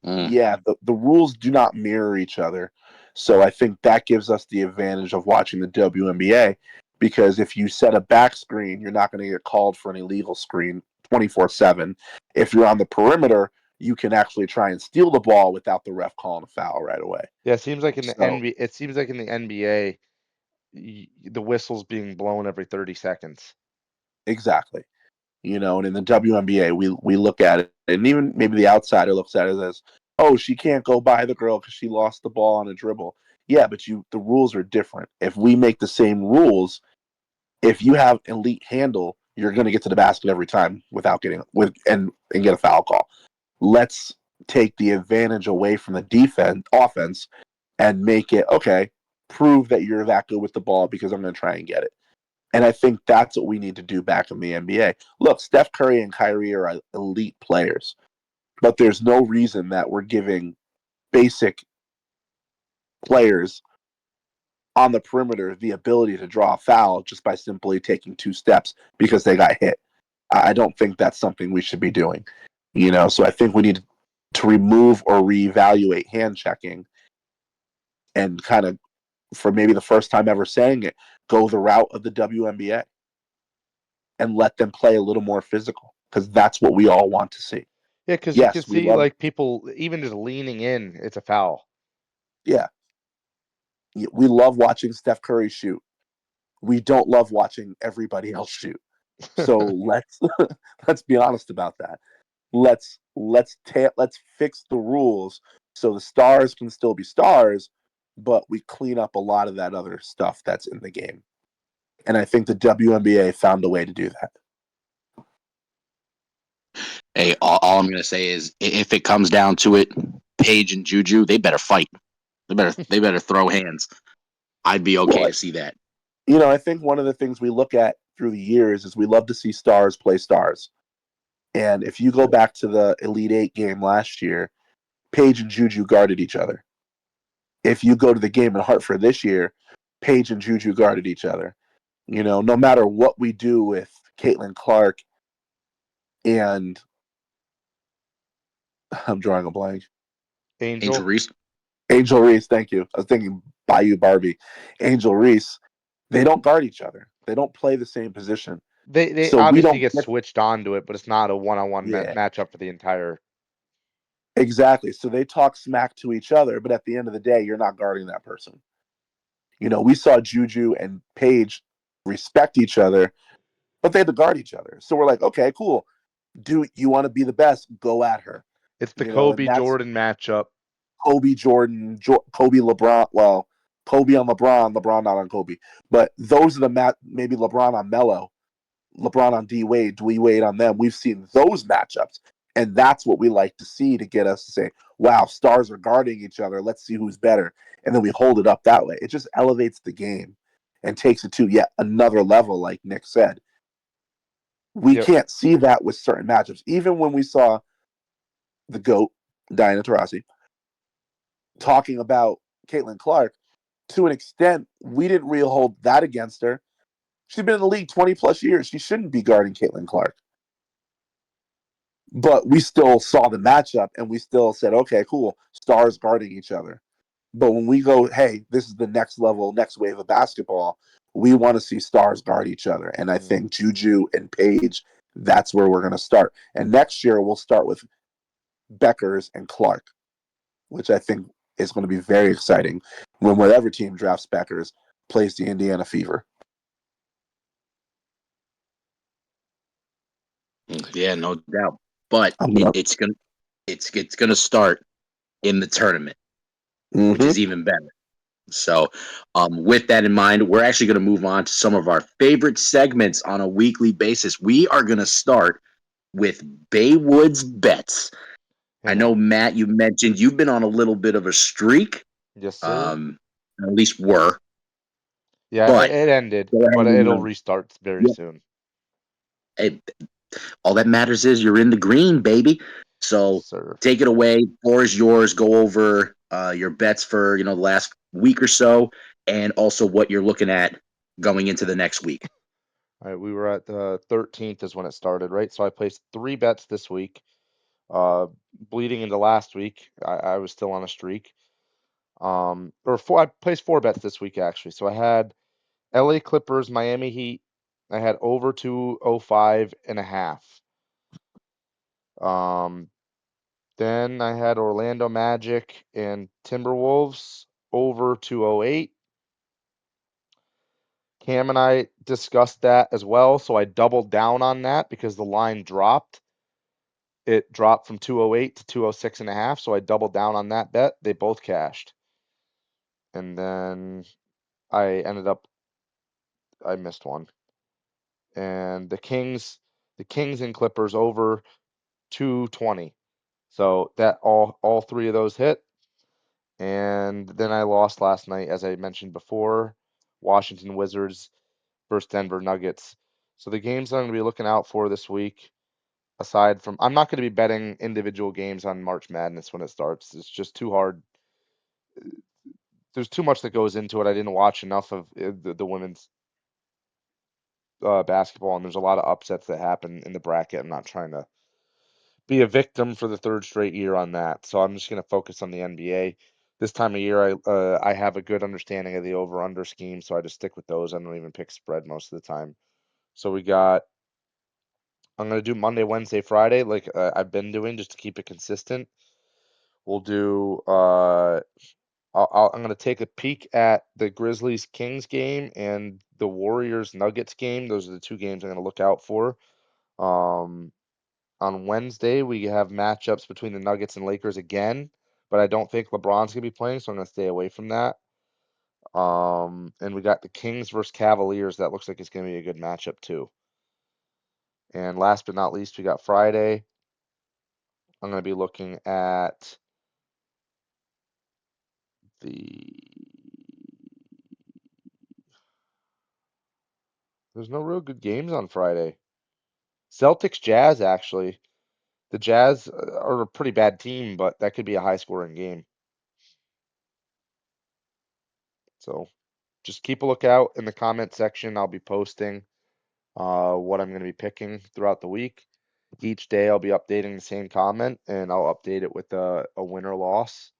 yeah, the rules do not mirror each other. So I think that gives us the advantage of watching the WNBA because if you set a back screen, you're not going to get called for an illegal screen 24/7. If you're on the perimeter, you can actually try and steal the ball without the ref calling a foul right away. Yeah, it seems like in the So NBA, it seems like in the NBA, the whistle's being blown every 30 seconds. exactly. And in the WNBA, we look at it, and even maybe the outsider looks at it as, oh, she can't go by the girl because she lost the ball on a dribble. Yeah, but the rules are different. If we make the same rules, if you have elite handle, you're going to get to the basket every time without getting and get a foul call. Let's take the advantage away from the offense, and make it okay. Prove that you're that good with the ball because I'm going to try and get it. And I think that's what we need to do back in the NBA. Look, Steph Curry and Kyrie are elite players, but there's no reason that we're giving basic players on the perimeter the ability to draw a foul just by simply taking 2 steps because they got hit. I don't think that's something we should be doing. So I think we need to remove or reevaluate hand checking and kind of, for maybe the first time ever saying it, go the route of the WNBA and let them play a little more physical because that's what we all want to see. Yeah, because you can Yes, we see love, like people even just leaning in, it's a foul. yeah, we love watching Steph Curry shoot. We don't love watching everybody else shoot. So let's be honest about that. Let's fix the rules so the stars can still be stars, but we clean up a lot of that other stuff that's in the game. And I think the WNBA found a way to do that. Hey, all I'm gonna say is if it comes down to it, Paige and Juju, they better fight. They better throw hands. I'd be okay Well, to see that. I think one of the things we look at through the years is we love to see stars play stars. And if you go back to the Elite Eight game last year, Paige and Juju guarded each other. If you go to the game in Hartford this year, Paige and Juju guarded each other. No matter what we do with Caitlin Clark and I'm drawing a blank. Angel Angel. Reese. Angel Reese, thank you. I was thinking Bayou Barbie. Angel Reese, they don't guard each other. They don't play the same position. They So we obviously don't get get, switched on to it, but it's not a one-on-one yeah, matchup for the entire. exactly. So they talk smack to each other, but at the end of the day, you're not guarding that person. We saw Juju and Paige respect each other, but they had to guard each other. So we're like, okay, cool. Do you want to be the best? Go at her. It's the And Kobe that's Jordan matchup. Kobe Jordan, Kobe LeBron. Well, Kobe on LeBron, LeBron not on Kobe. But those are maybe LeBron on Melo, LeBron on D Wade, Wade on them. We've seen those matchups. And that's what we like to see to get us to say, wow, stars are guarding each other. Let's see who's better. And then we hold it up that way. It just elevates the game and takes it to yet another level, like Nick said. We Yep. can't see that with certain matchups. Even when we saw the GOAT, Diana Taurasi, talking about Caitlin Clark, to an extent, we didn't really hold that against her. She's been in the league 20 plus years. She shouldn't be guarding Caitlin Clark. But we still saw the matchup and we still said, okay, cool, stars guarding each other. But when we go, hey, this is the next level, next wave of basketball, we want to see stars guard each other. And I think Juju and Paige That's where we're going to start. And next year, we'll start with Beckers and Clark, which I think is going to be very exciting when whatever team drafts Beckers plays the Indiana Fever. Yeah, no doubt. But I'm gonna, it's gonna start in the tournament, which mm-hmm. is even better. So, with that in mind, we're actually going to move on to some of our favorite segments on a weekly basis. We are going to start with Baywoods Bets. I Yeah. know, Matt, you mentioned you've been on a little bit of a streak, Yes, sir. um, at least were, Yeah, but it ended, go ahead but and, it'll restart very yeah, soon. hey, all that matters is you're in the green, baby. Yes, So sir. take it away. Floor is yours. Go over your bets for the last week or so, and also what you're looking at going into the next week. All right, we were at the 13th is when it started, right? So I placed 3 bets this week. Bleeding into last week, I was still on a streak. Or four. I placed 4 bets this week actually. So I had LA Clippers, Miami Heat. I had over 205.5. Um, then I had Orlando Magic and Timberwolves over 208. Cam and I discussed that as well, so I doubled down on that because the line dropped. It dropped from 208 to 206.5, so I doubled down on that bet. They both cashed. And then I missed one. And the Kings and Clippers over 220. So that all 3 of those hit. And then I lost last night, as I mentioned before, Washington Wizards versus Denver Nuggets. So the games I'm going to be looking out for this week, aside from, I'm not going to be betting individual games on March Madness when it starts. It's just too hard. There's too much that goes into it. I didn't watch enough of the women's basketball, and there's a lot of upsets that happen in the bracket. I'm not trying to be a victim for the 3rd straight year on that. So I'm just going to focus on the NBA. This time of year, I have a good understanding of the over/under scheme, so I just stick with those. I don't even pick spread most of the time. So I'm going to do Monday, Wednesday, Friday, like I've been doing, just to keep it consistent. We'll do. I'm going to take a peek at the Grizzlies Kings game and the Warriors Nuggets game. Those are the 2 games I'm going to look out for. Um, on Wednesday, we have matchups between the Nuggets and Lakers again, but I don't think LeBron's gonna be playing, so I'm gonna stay away from that. And we got the Kings versus Cavaliers. That looks like it's gonna be a good matchup too. And last but not least, we got Friday. I'm gonna be looking at the. There's no real good games on Friday. Celtics Jazz actually. The Jazz are a pretty bad team, but that could be a high scoring game. So just keep a lookout in the comment section. I'll be posting what I'm going to be picking throughout the week. Each day I'll be updating the same comment and I'll update it with a win or loss.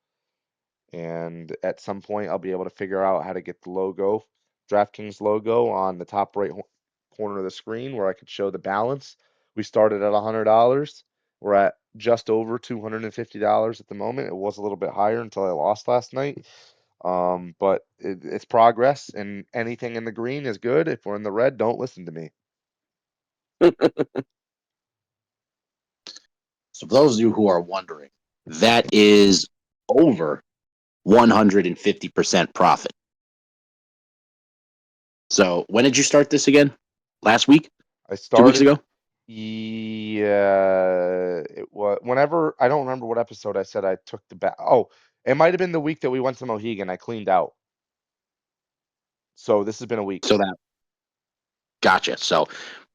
And at some point I'll be able to figure out how to get the logo, DraftKings logo on the top right corner of the screen where I could show the balance. We started at $100. We're at just over $250 at the moment. It was a little bit higher until I lost last night. But it's progress, and anything in the green is good. If we're in the red, don't listen to me. So, for those of you who are wondering, that is over 150% profit. So, when did you start this again? Last week? I 2 weeks started, ago? yeah, it was whenever, I don't remember what episode I said I took the bet. Oh, it might have been the week that we went to Mohegan. I cleaned out. So this has been a week. So, that gotcha. So,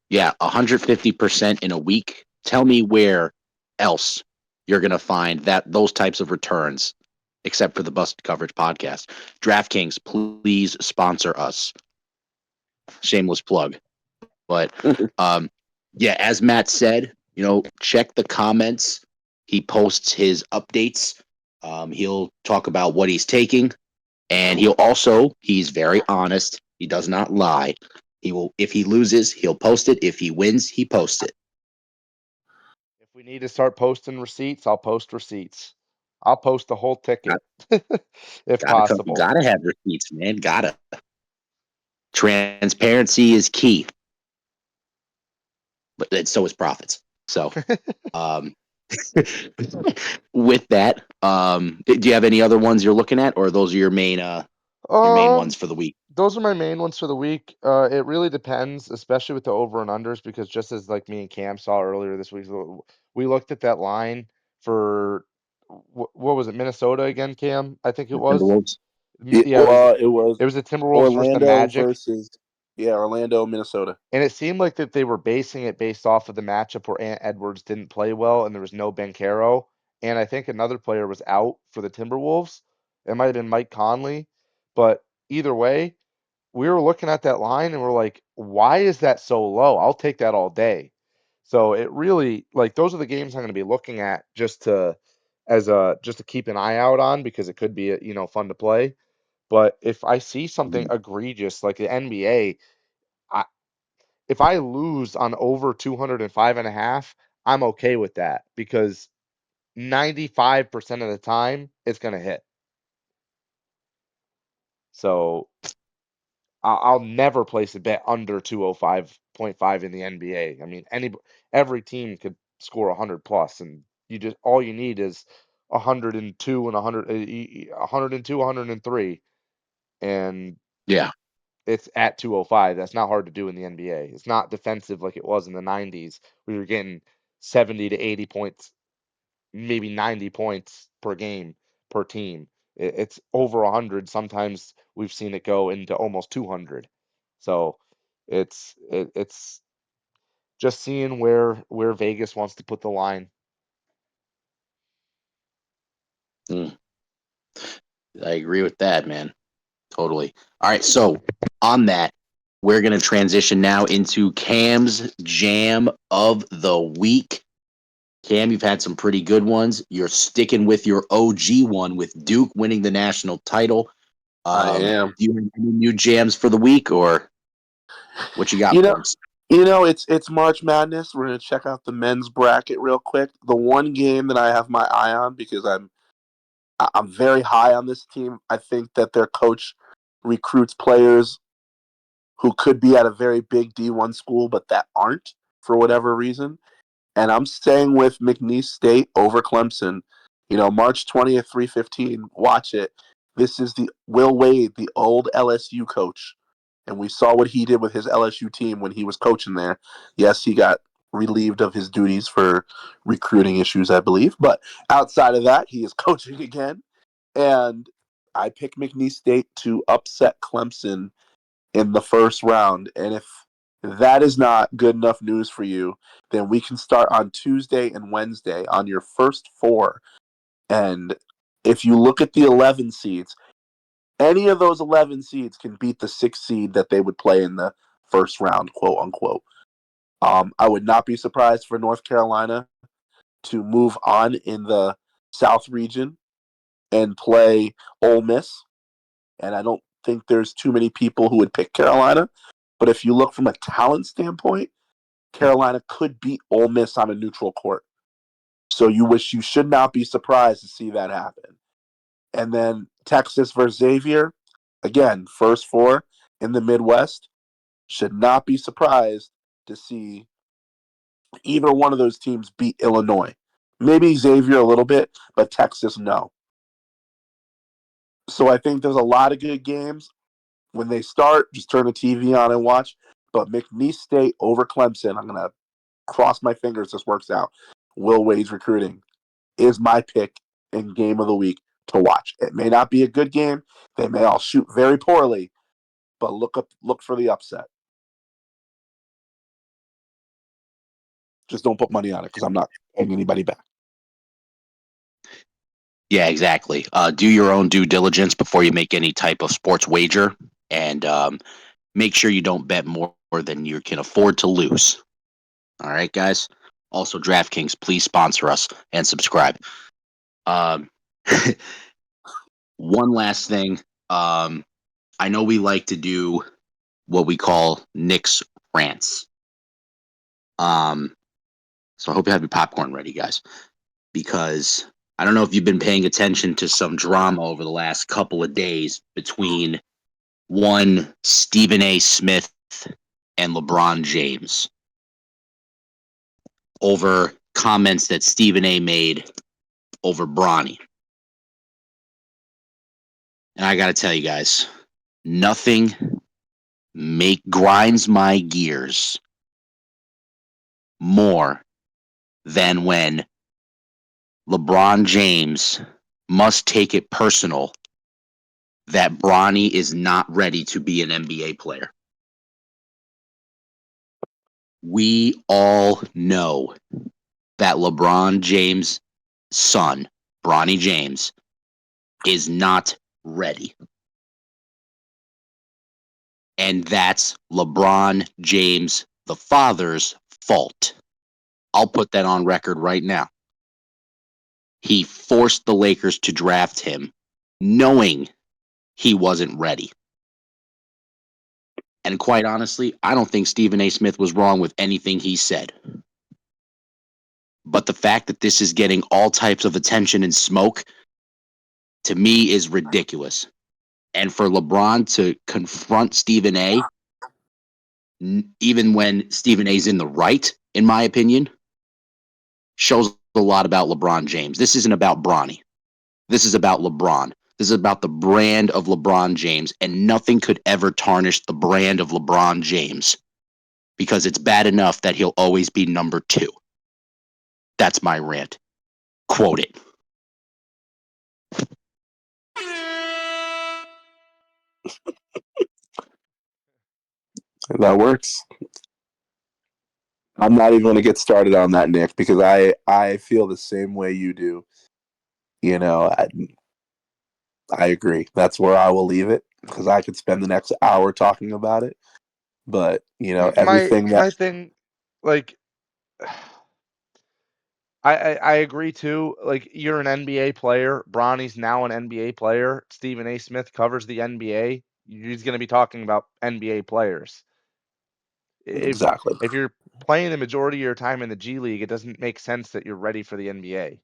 yeah, 150% in a week. Tell me where else you're going to find those types of returns, except for the Busted Coverage podcast. DraftKings, please sponsor us. Shameless plug. But yeah, as Matt said, check the comments. He posts his updates. He'll talk about what he's taking, and he's very honest. He does not lie. He will, if he loses, he'll post it. If he wins, he posts it. need to start posting receipts, I'll post receipts. I'll post the whole ticket if possible. Gotta have receipts, man. Gotta. Transparency is key, but so is profits. So, um, with that, do you have any other ones you're looking at, or those are your main ones Um, for the week? those are my main ones for the week. It really depends, especially with the over and unders, because just as like me and Cam saw earlier this week, we looked at that line for what was it, Minnesota again, Cam? I think it The was. Timberwolves. Yeah, it was. It was It was the Timberwolves versus the Orlando Magic. versus Orlando, Minnesota. And it seemed like that they were basing it based off of the matchup where Ant Edwards didn't play well and there was no Bankero. And I think another player was out for the Timberwolves. It might have been Mike Conley. But either way, we were looking at that line and we're like, why is that so low? I'll take that all day. So it really like those are the games I'm going to be looking at just to keep an eye out on because it could be fun to play. But if I see something egregious like the NBA, if I lose on over 205.5, I'm okay with that because 95% of the time it's going to hit. So I'll never place a bet under 205.5 in the NBA. I mean, every team could score 100 plus, and all you need is 102 and 102, 103, and Yeah, it's at 205. That's not hard to do in the NBA. It's not defensive like it was in the 90s where you're getting 70 to 80 points, maybe 90 points per game per team. It's over 100. Sometimes we've seen it go into almost 200. So it's just seeing where Vegas wants to put the line. mm, I agree with that, man. Totally. All right, so on that, we're gonna transition now into Cam's Jam of the Week. Cam, you've had some pretty good ones. You're sticking with your OG one with Duke winning the national title. I am. Do you have any new jams for the week, or what you got You know, for us? it's March Madness. We're gonna check out the men's bracket real quick. The one game that I have my eye on because I'm very high on this team. I think that their coach recruits players who could be at a very big D1 school, but that aren't for whatever reason. And I'm staying with McNeese State over Clemson. March 20th, 3:15. Watch it. This is the Will Wade, the old LSU coach, and we saw what he did with his LSU team when he was coaching there. Yes, he got relieved of his duties for recruiting issues, I believe, but outside of that, he is coaching again. And I pick McNeese State to upset Clemson in the first round. And if that is not good enough news for you, then we can start on Tuesday and Wednesday on your first four. And if you look at the 11 seeds, any of those 11 seeds can beat the 6 seed that they would play in the first round, quote unquote. I would not be surprised for North Carolina to move on in the South region and play Ole Miss. And I don't think there's too many people who would pick Carolina. But if you look from a talent standpoint, Carolina could beat Ole Miss on a neutral court. So you should not be surprised to see that happen. And then Texas versus Xavier, again, first four in the Midwest. Should not be surprised to see either one of those teams beat Illinois. Maybe Xavier a little bit, but Texas, no. So I think there's a lot of good games. When they start, just turn the TV on and watch. But McNeese State over Clemson, I'm going to cross my fingers this works out. Will Wade's recruiting is my pick in game of the week to watch. It may not be a good game. They may all shoot very poorly, but look for the upset. Just don't put money on it because I'm not paying anybody back. Yeah, exactly. Do your own due diligence before you make any type of sports wager, and make sure you don't bet more than you can afford to lose. All right, guys. Also, DraftKings, please sponsor us and subscribe. Um, one last thing. I know we like to do what we call Nick's rants. Um, So I hope you have your popcorn ready, guys, because I don't know if you've been paying attention to some drama over the last couple of days between one Stephen A. Smith and LeBron James over comments that Stephen A. made over Bronny. And I got to tell you guys, nothing grinds my gears more than when LeBron James must take it personal that Bronny is not ready to be an NBA player. We all know that LeBron James' son, Bronny James, is not ready. And that's LeBron James, the father's fault. I'll put that on record right now. He forced the Lakers to draft him knowing he wasn't ready. And quite honestly, I don't think Stephen A. Smith was wrong with anything he said. But the fact that this is getting all types of attention and smoke, to me, is ridiculous. And for LeBron to confront Stephen A., even when Stephen A's in the right, in my opinion, shows a lot about LeBron James. This isn't about Bronny. This is about LeBron. This is about the brand of LeBron James, and nothing could ever tarnish the brand of LeBron James because it's bad enough that he'll always be number 2. That's my rant. Quote it. That works. I'm not even going to get started on that, Nick, because I feel the same way you do. You know, I agree. That's where I will leave it because I could spend the next hour talking about it. But, you know, everything My that thing, like, I agree too. Like, you're an NBA player. Bronny's now an NBA player. Stephen A. Smith covers the NBA. He's going to be talking about NBA players. If exactly. if you're playing the majority of your time in the G League, it doesn't make sense that you're ready for the NBA.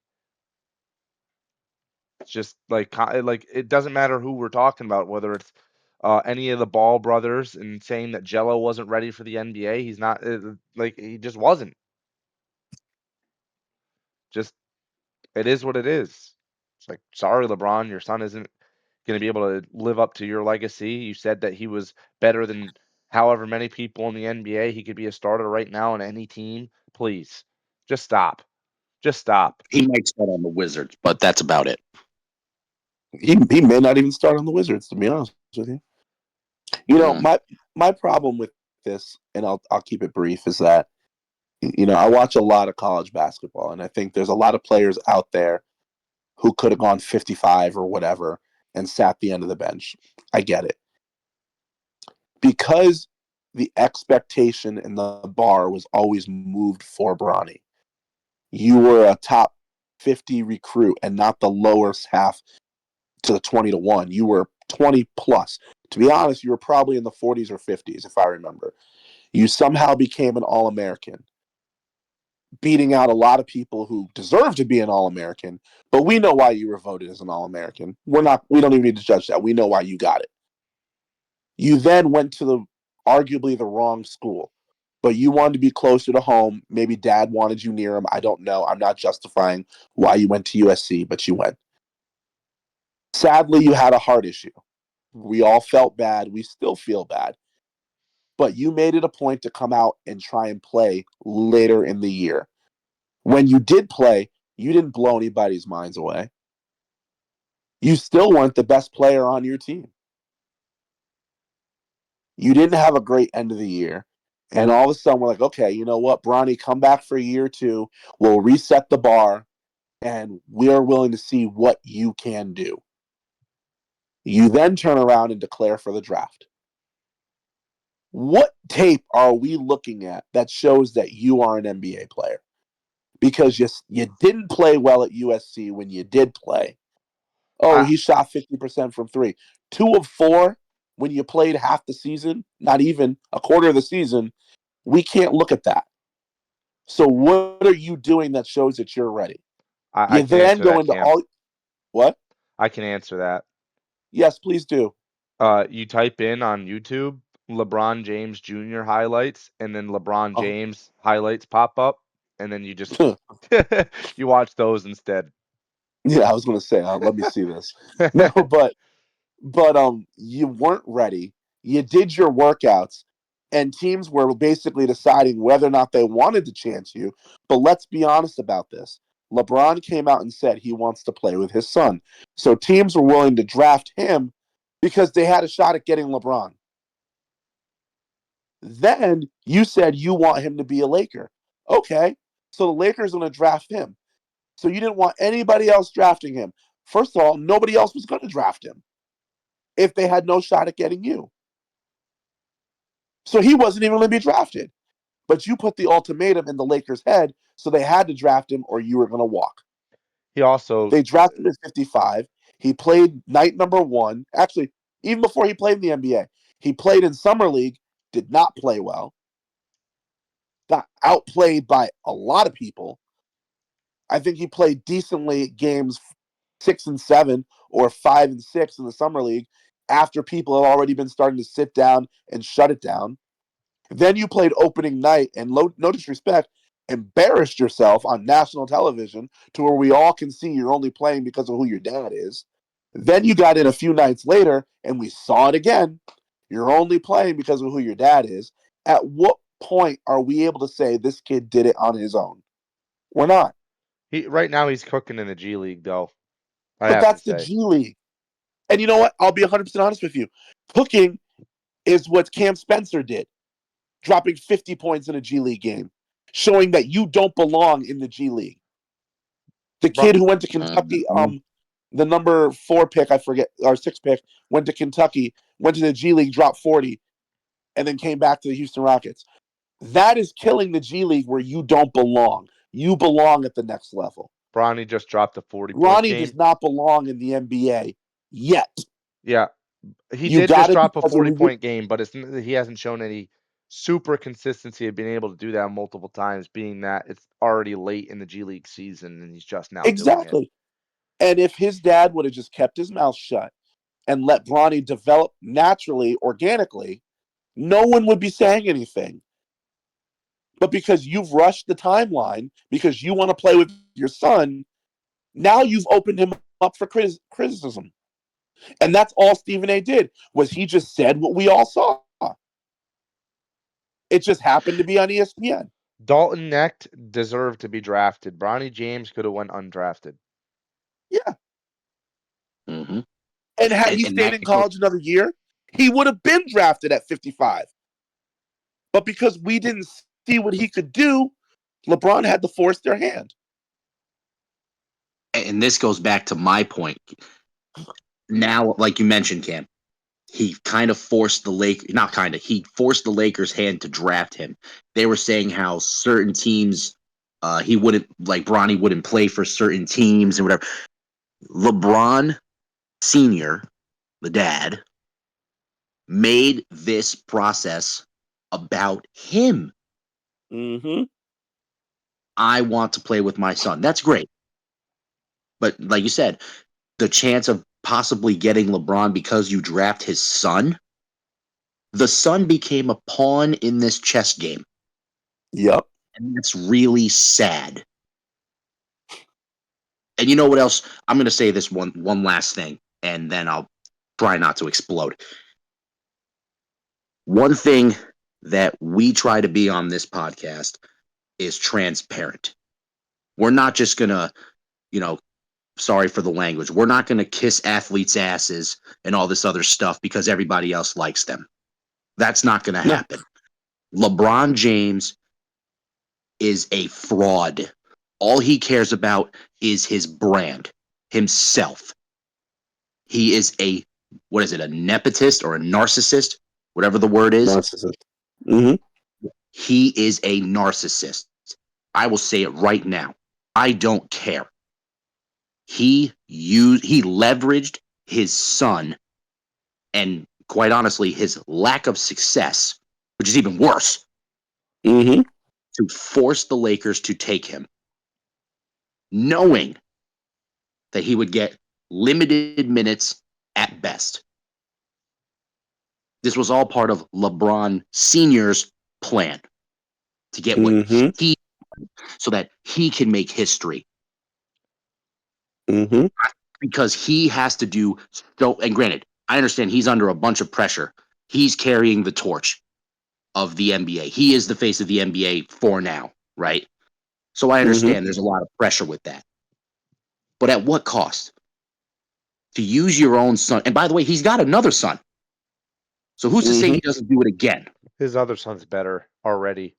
It's just like it doesn't matter who we're talking about, whether it's any of the Ball brothers, and saying that Jello wasn't ready for the NBA. He's not like he just wasn't. Just it is what it is. It's like, sorry, LeBron, your son isn't going to be able to live up to your legacy. You said that he was better than however many people in the NBA. He could be a starter right now on any team. Please, just stop. Just stop. He might start on the Wizards, but that's about it. He may not even start on the Wizards, to be honest with you. You know, my problem with this, and I'll keep it brief, is that, you know, I watch a lot of college basketball, and I think there's a lot of players out there who could have gone 55 or whatever and sat the end of the bench. I get it. Because the expectation and the bar was always moved for Bronny. You were a top 50 recruit and not the lowest half to the 20-1. You were 20 plus. To be honest, you were probably in the 40s or 50s, if I remember. You somehow became an All-American, beating out a lot of people who deserve to be an All-American, but we know why you were voted as an All-American. We don't even need to judge that. We know why you got it. You then went to arguably the wrong school, but you wanted to be closer to home. Maybe dad wanted you near him. I don't know. I'm not justifying why you went to USC, but you went. Sadly, you had a heart issue. We all felt bad. We still feel bad. But you made it a point to come out and try and play later in the year. When you did play, you didn't blow anybody's minds away. You still weren't the best player on your team. You didn't have a great end of the year. And all of a sudden, we're like, okay, you know what, Bronny, come back for a year or two. We'll reset the bar, and we're willing to see what you can do. You then turn around and declare for the draft. What tape are we looking at that shows that you are an NBA player? Because you didn't play well at USC when you did play. Oh, he shot 50% from 3. 2 of 4 when you played half the season, not even a quarter of the season. We can't look at that. So what are you doing that shows that you're ready? I You can then answer go that, into Cam. all what? I can answer that. Yes, please do. You type in on YouTube LeBron James Jr. highlights, and then LeBron Oh, James highlights pop up, and then you just you watch those instead. yeah, I was going to say, let me see this. No, but you weren't ready. You did your workouts, and teams were basically deciding whether or not they wanted to chance you. But let's be honest about this. LeBron came out and said he wants to play with his son. So teams were willing to draft him because they had a shot at getting LeBron. Then you said you want him to be a Laker. Okay. So the Lakers are going to draft him. So you didn't want anybody else drafting him. First of all, nobody else was going to draft him if they had no shot at getting you. So he wasn't even going to be drafted. But you put the ultimatum in the Lakers' head, so they had to draft him or you were going to walk. He also They drafted him at 55. He played night number one. Actually, even before he played in the NBA, he played in Summer League, did not play well, got outplayed by a lot of people. I think he played decently games 6 and 7 or 5 and 6 in the Summer League after people had already been starting to sit down and shut it down. Then you played opening night and, no disrespect, embarrassed yourself on national television to where we all can see you're only playing because of who your dad is. Then you got in a few nights later and we saw it again. You're only playing because of who your dad is. At what point are we able to say this kid did it on his own? We're not. right now he's cooking in the G League though. I But have to that's the say. G League. And you know what? I'll be 100% honest with you. Cooking is what Cam Spencer did, dropping 50 points in a G League game, showing that you don't belong in the G League. The Bro- kid who went to Kentucky, the number 4 pick, I forget, or 6 pick, went to Kentucky, went to the G League, dropped 40, and then came back to the Houston Rockets. That is killing the G League where you don't belong. You belong at the next level. Bronny just dropped a 40-point Ronnie does game. not belong in the NBA yet. Yeah, he You did got just it drop a because of 40-point game, but he hasn't shown any super consistency of being able to do that multiple times, being that it's already late in the G League season and he's just now doing it. exactly. And if his dad would have just kept his mouth shut and let Bronny develop naturally, organically, no one would be saying anything. But because you've rushed the timeline, because you want to play with your son, now you've opened him up for criticism. And that's all Stephen A did, was he just said what we all saw. It just happened to be on ESPN. Dalton Knecht deserved to be drafted. Bronny James could have went undrafted. Yeah. Mm-hmm. And had he And stayed that in college another year, he would have been drafted at 55. But because we didn't see what he could do, LeBron had to force their hand. and this goes back to my point. Now, like you mentioned, Cam, he kind of forced the not kind of, he forced the Lakers' hand to draft him. They were saying how certain teams, he wouldn't, like Bronny wouldn't play for certain teams and whatever. LeBron Sr., the dad, made this process about him. Mm-hmm. I want to play with my son. That's great. But like you said, the chance of possibly getting LeBron because you draft his son, the son became a pawn in this chess game. Yep. And that's really sad. And you know what else? I'm going to say this one last thing, and then I'll try not to explode. One thing that we try to be on this podcast is transparent. We're not just going to, you know, sorry for the language. We're not going to kiss athletes' asses and all this other stuff because everybody else likes them. That's not going to No. happen. LeBron James is a fraud. All he cares about is his brand, himself. He is a, what is it, a nepotist or a narcissist, whatever the word is. Narcissist. Mm-hmm. He is a narcissist. I will say it right now. I don't care. He leveraged his son and quite honestly his lack of success, which is even worse, Mm-hmm. to force the Lakers to take him, knowing that he would get limited minutes at best. This was all part of LeBron Sr.'s plan to get what Mm-hmm. he, so that he can make history. Mm-hmm. Because he has to do so. And granted, I understand he's under a bunch of pressure. He's carrying the torch of the NBA. He is the face of the NBA for now, right? So I Mm-hmm. understand there's a lot of pressure with that. But at what cost? To use your own son. And by the way, he's got another son. So who's to say Mm-hmm. he doesn't do it again? His other son's better already.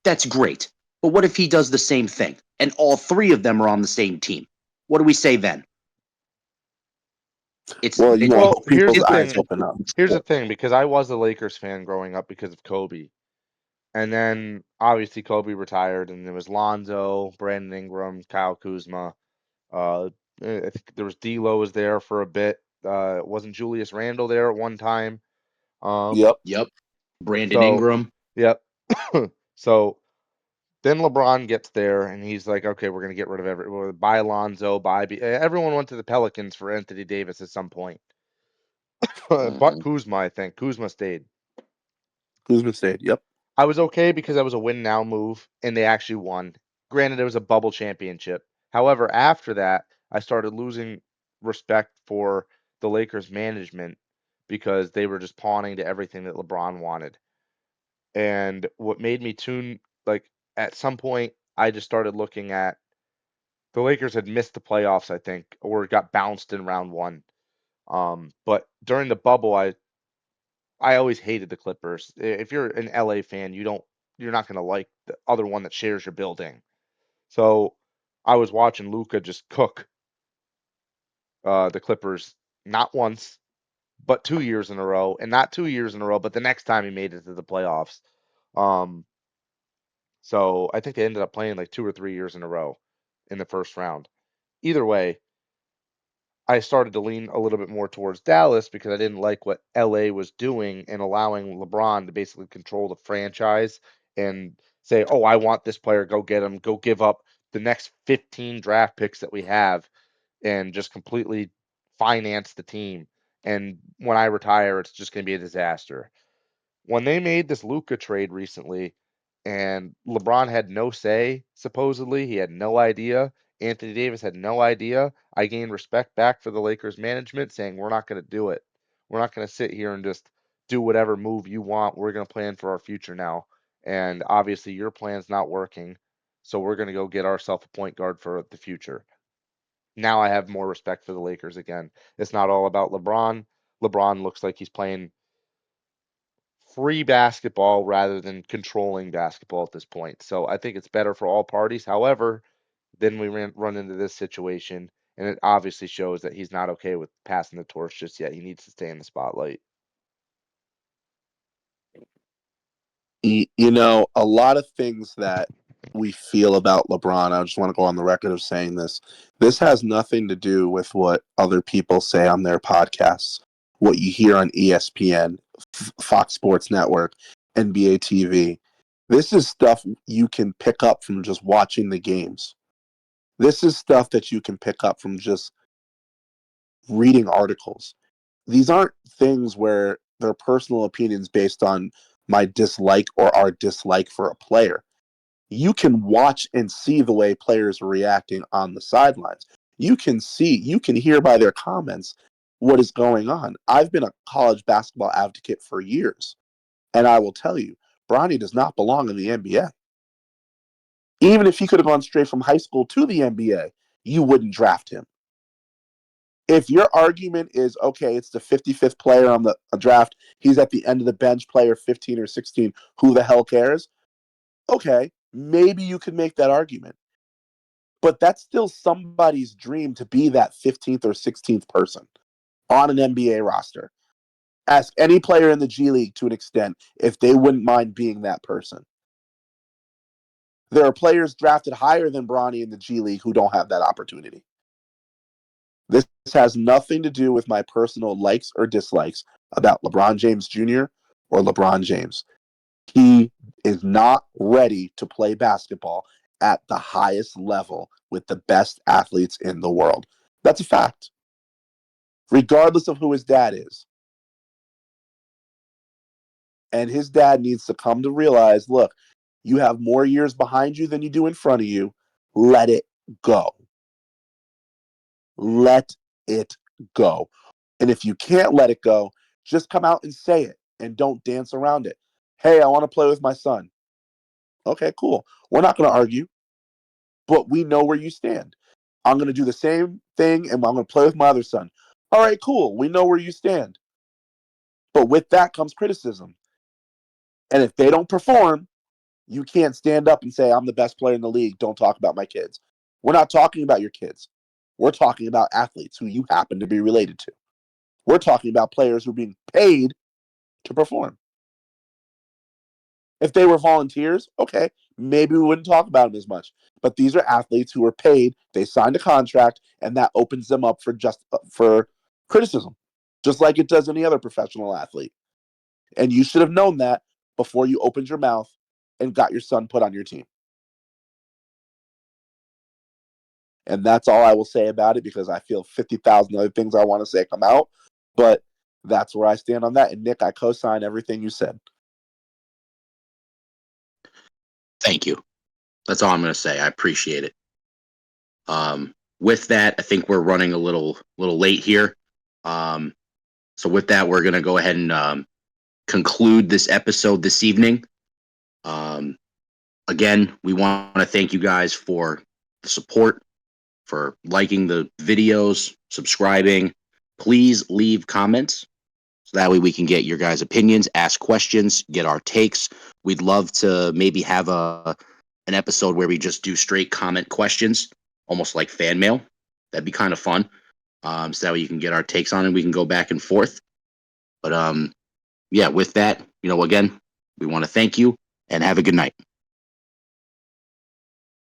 That's great. But what if he does the same thing and all three of them are on the same team? What do we say then? It's Well, you want Well, here's people's the eyes thing. open up. Here's the thing, because I was a Lakers fan growing up because of Kobe. And then obviously Kobe retired, and there was Lonzo, Brandon Ingram, Kyle Kuzma. I think there was D'Lo was there for a bit. Wasn't Julius Randle there at one time? Um, Yep. Yep. Brandon so Ingram. yep. So then LeBron gets there, and he's like, okay, we're gonna get rid of buy Lonzo, everyone went to the Pelicans for Anthony Davis at some point, but Mhm. Kuzma, I think Kuzma stayed. Kuzma stayed. Yep. I was okay because that was a win now move, and they actually won. Granted, it was a bubble championship. However, after that, I started losing respect for the Lakers management because they were just pawning to everything that LeBron wanted. And what made me like, at some point, I just started looking at the Lakers had missed the playoffs, I think, or got bounced in round one. But during the bubble, I always hated the Clippers. If you're an LA fan, you're not going to like the other one that shares your building. So I was watching Luka just cook the Clippers not once, but 2 years in a row, and not 2 years in a row, but the next time he made it to the playoffs. Um, so I think they ended up playing like 2 or 3 years in a row in the first round. Either way, I started to lean a little bit more towards Dallas because I didn't like what LA was doing and allowing LeBron to basically control the franchise and say, "Oh, I want this player, go get him, go give up the next 15 draft picks that we have and just completely finance the team. And when I retire, it's just going to be a disaster." When they made this Luka trade recently, and LeBron had no say, supposedly, he had no idea. Anthony Davis had no idea. I gained respect back for the Lakers management, saying, we're not going to do it. We're not going to sit here and just do whatever move you want. We're going to plan for our future now. And obviously, your plan's not working. So we're going to go get ourselves a point guard for the future. Now I have more respect for the Lakers again. It's not all about LeBron. LeBron looks like he's playing free basketball rather than controlling basketball at this point. So I think it's better for all parties. However, then we run into this situation, and it obviously shows that he's not okay with passing the torch just yet. He needs to stay in the spotlight. You know, a lot of things that we feel about LeBron, I just want to go on the record of saying this. This has nothing to do with what other people say on their podcasts, what you hear on ESPN, Fox Sports Network, NBA TV. This is stuff you can pick up from just watching the games. This is stuff that you can pick up from just reading articles. These aren't things where they're personal opinions based on my dislike or our dislike for a player. You can watch and see the way players are reacting on the sidelines. You can hear by their comments what is going on. I've been a college basketball advocate for years, and I will tell you, Bronny does not belong in the NBA. Even if he could have gone straight from high school to the NBA, you wouldn't draft him. If your argument is, okay, it's the 55th player on the draft, he's at the end of the bench, player 15 or 16, who the hell cares? Okay, maybe you could make that argument. But that's still somebody's dream to be that 15th or 16th person on an NBA roster. Ask any player in the G League to an extent if they wouldn't mind being that person. There are players drafted higher than Bronny in the G League who don't have that opportunity. This has nothing to do with my personal likes or dislikes about LeBron James Jr. or LeBron James. He is not ready to play basketball at the highest level with the best athletes in the world. That's a fact, regardless of who his dad is. And his dad needs to come to realize, look, you have more years behind you than you do in front of you. Let it go. Let it go. And if you can't let it go, just come out and say it and don't dance around it. Hey, I want to play with my son. Okay, cool. We're not going to argue, but we know where you stand. I'm going to do the same thing and I'm going to play with my other son. All right, cool. We know where you stand. But with that comes criticism. And if they don't perform, you can't stand up and say, I'm the best player in the league. Don't talk about my kids. We're not talking about your kids. We're talking about athletes who you happen to be related to. We're talking about players who are being paid to perform. If they were volunteers, okay, maybe we wouldn't talk about them as much. But these are athletes who are paid. They signed a contract, and that opens them up for criticism, just like it does any other professional athlete. And you should have known that before you opened your mouth and got your son put on your team. And that's all I will say about it, because I feel 50,000 other things I want to say come out. But that's where I stand on that. And Nick, I co-sign everything you said. Thank you. That's all I'm going to say. I appreciate it. With that, I think we're running a little late here. So with that, we're going to go ahead and conclude this episode this evening. Again, we want to thank you guys for the support, for liking the videos, subscribing. Please leave comments so that way we can get your guys' opinions, ask questions, get our takes. We'd love to maybe have an episode where we just do straight comment questions, almost like fan mail. That'd be kind of fun. So that way you can get our takes on it. We can go back and forth. But yeah, with that, again, we want to thank you and have a good night.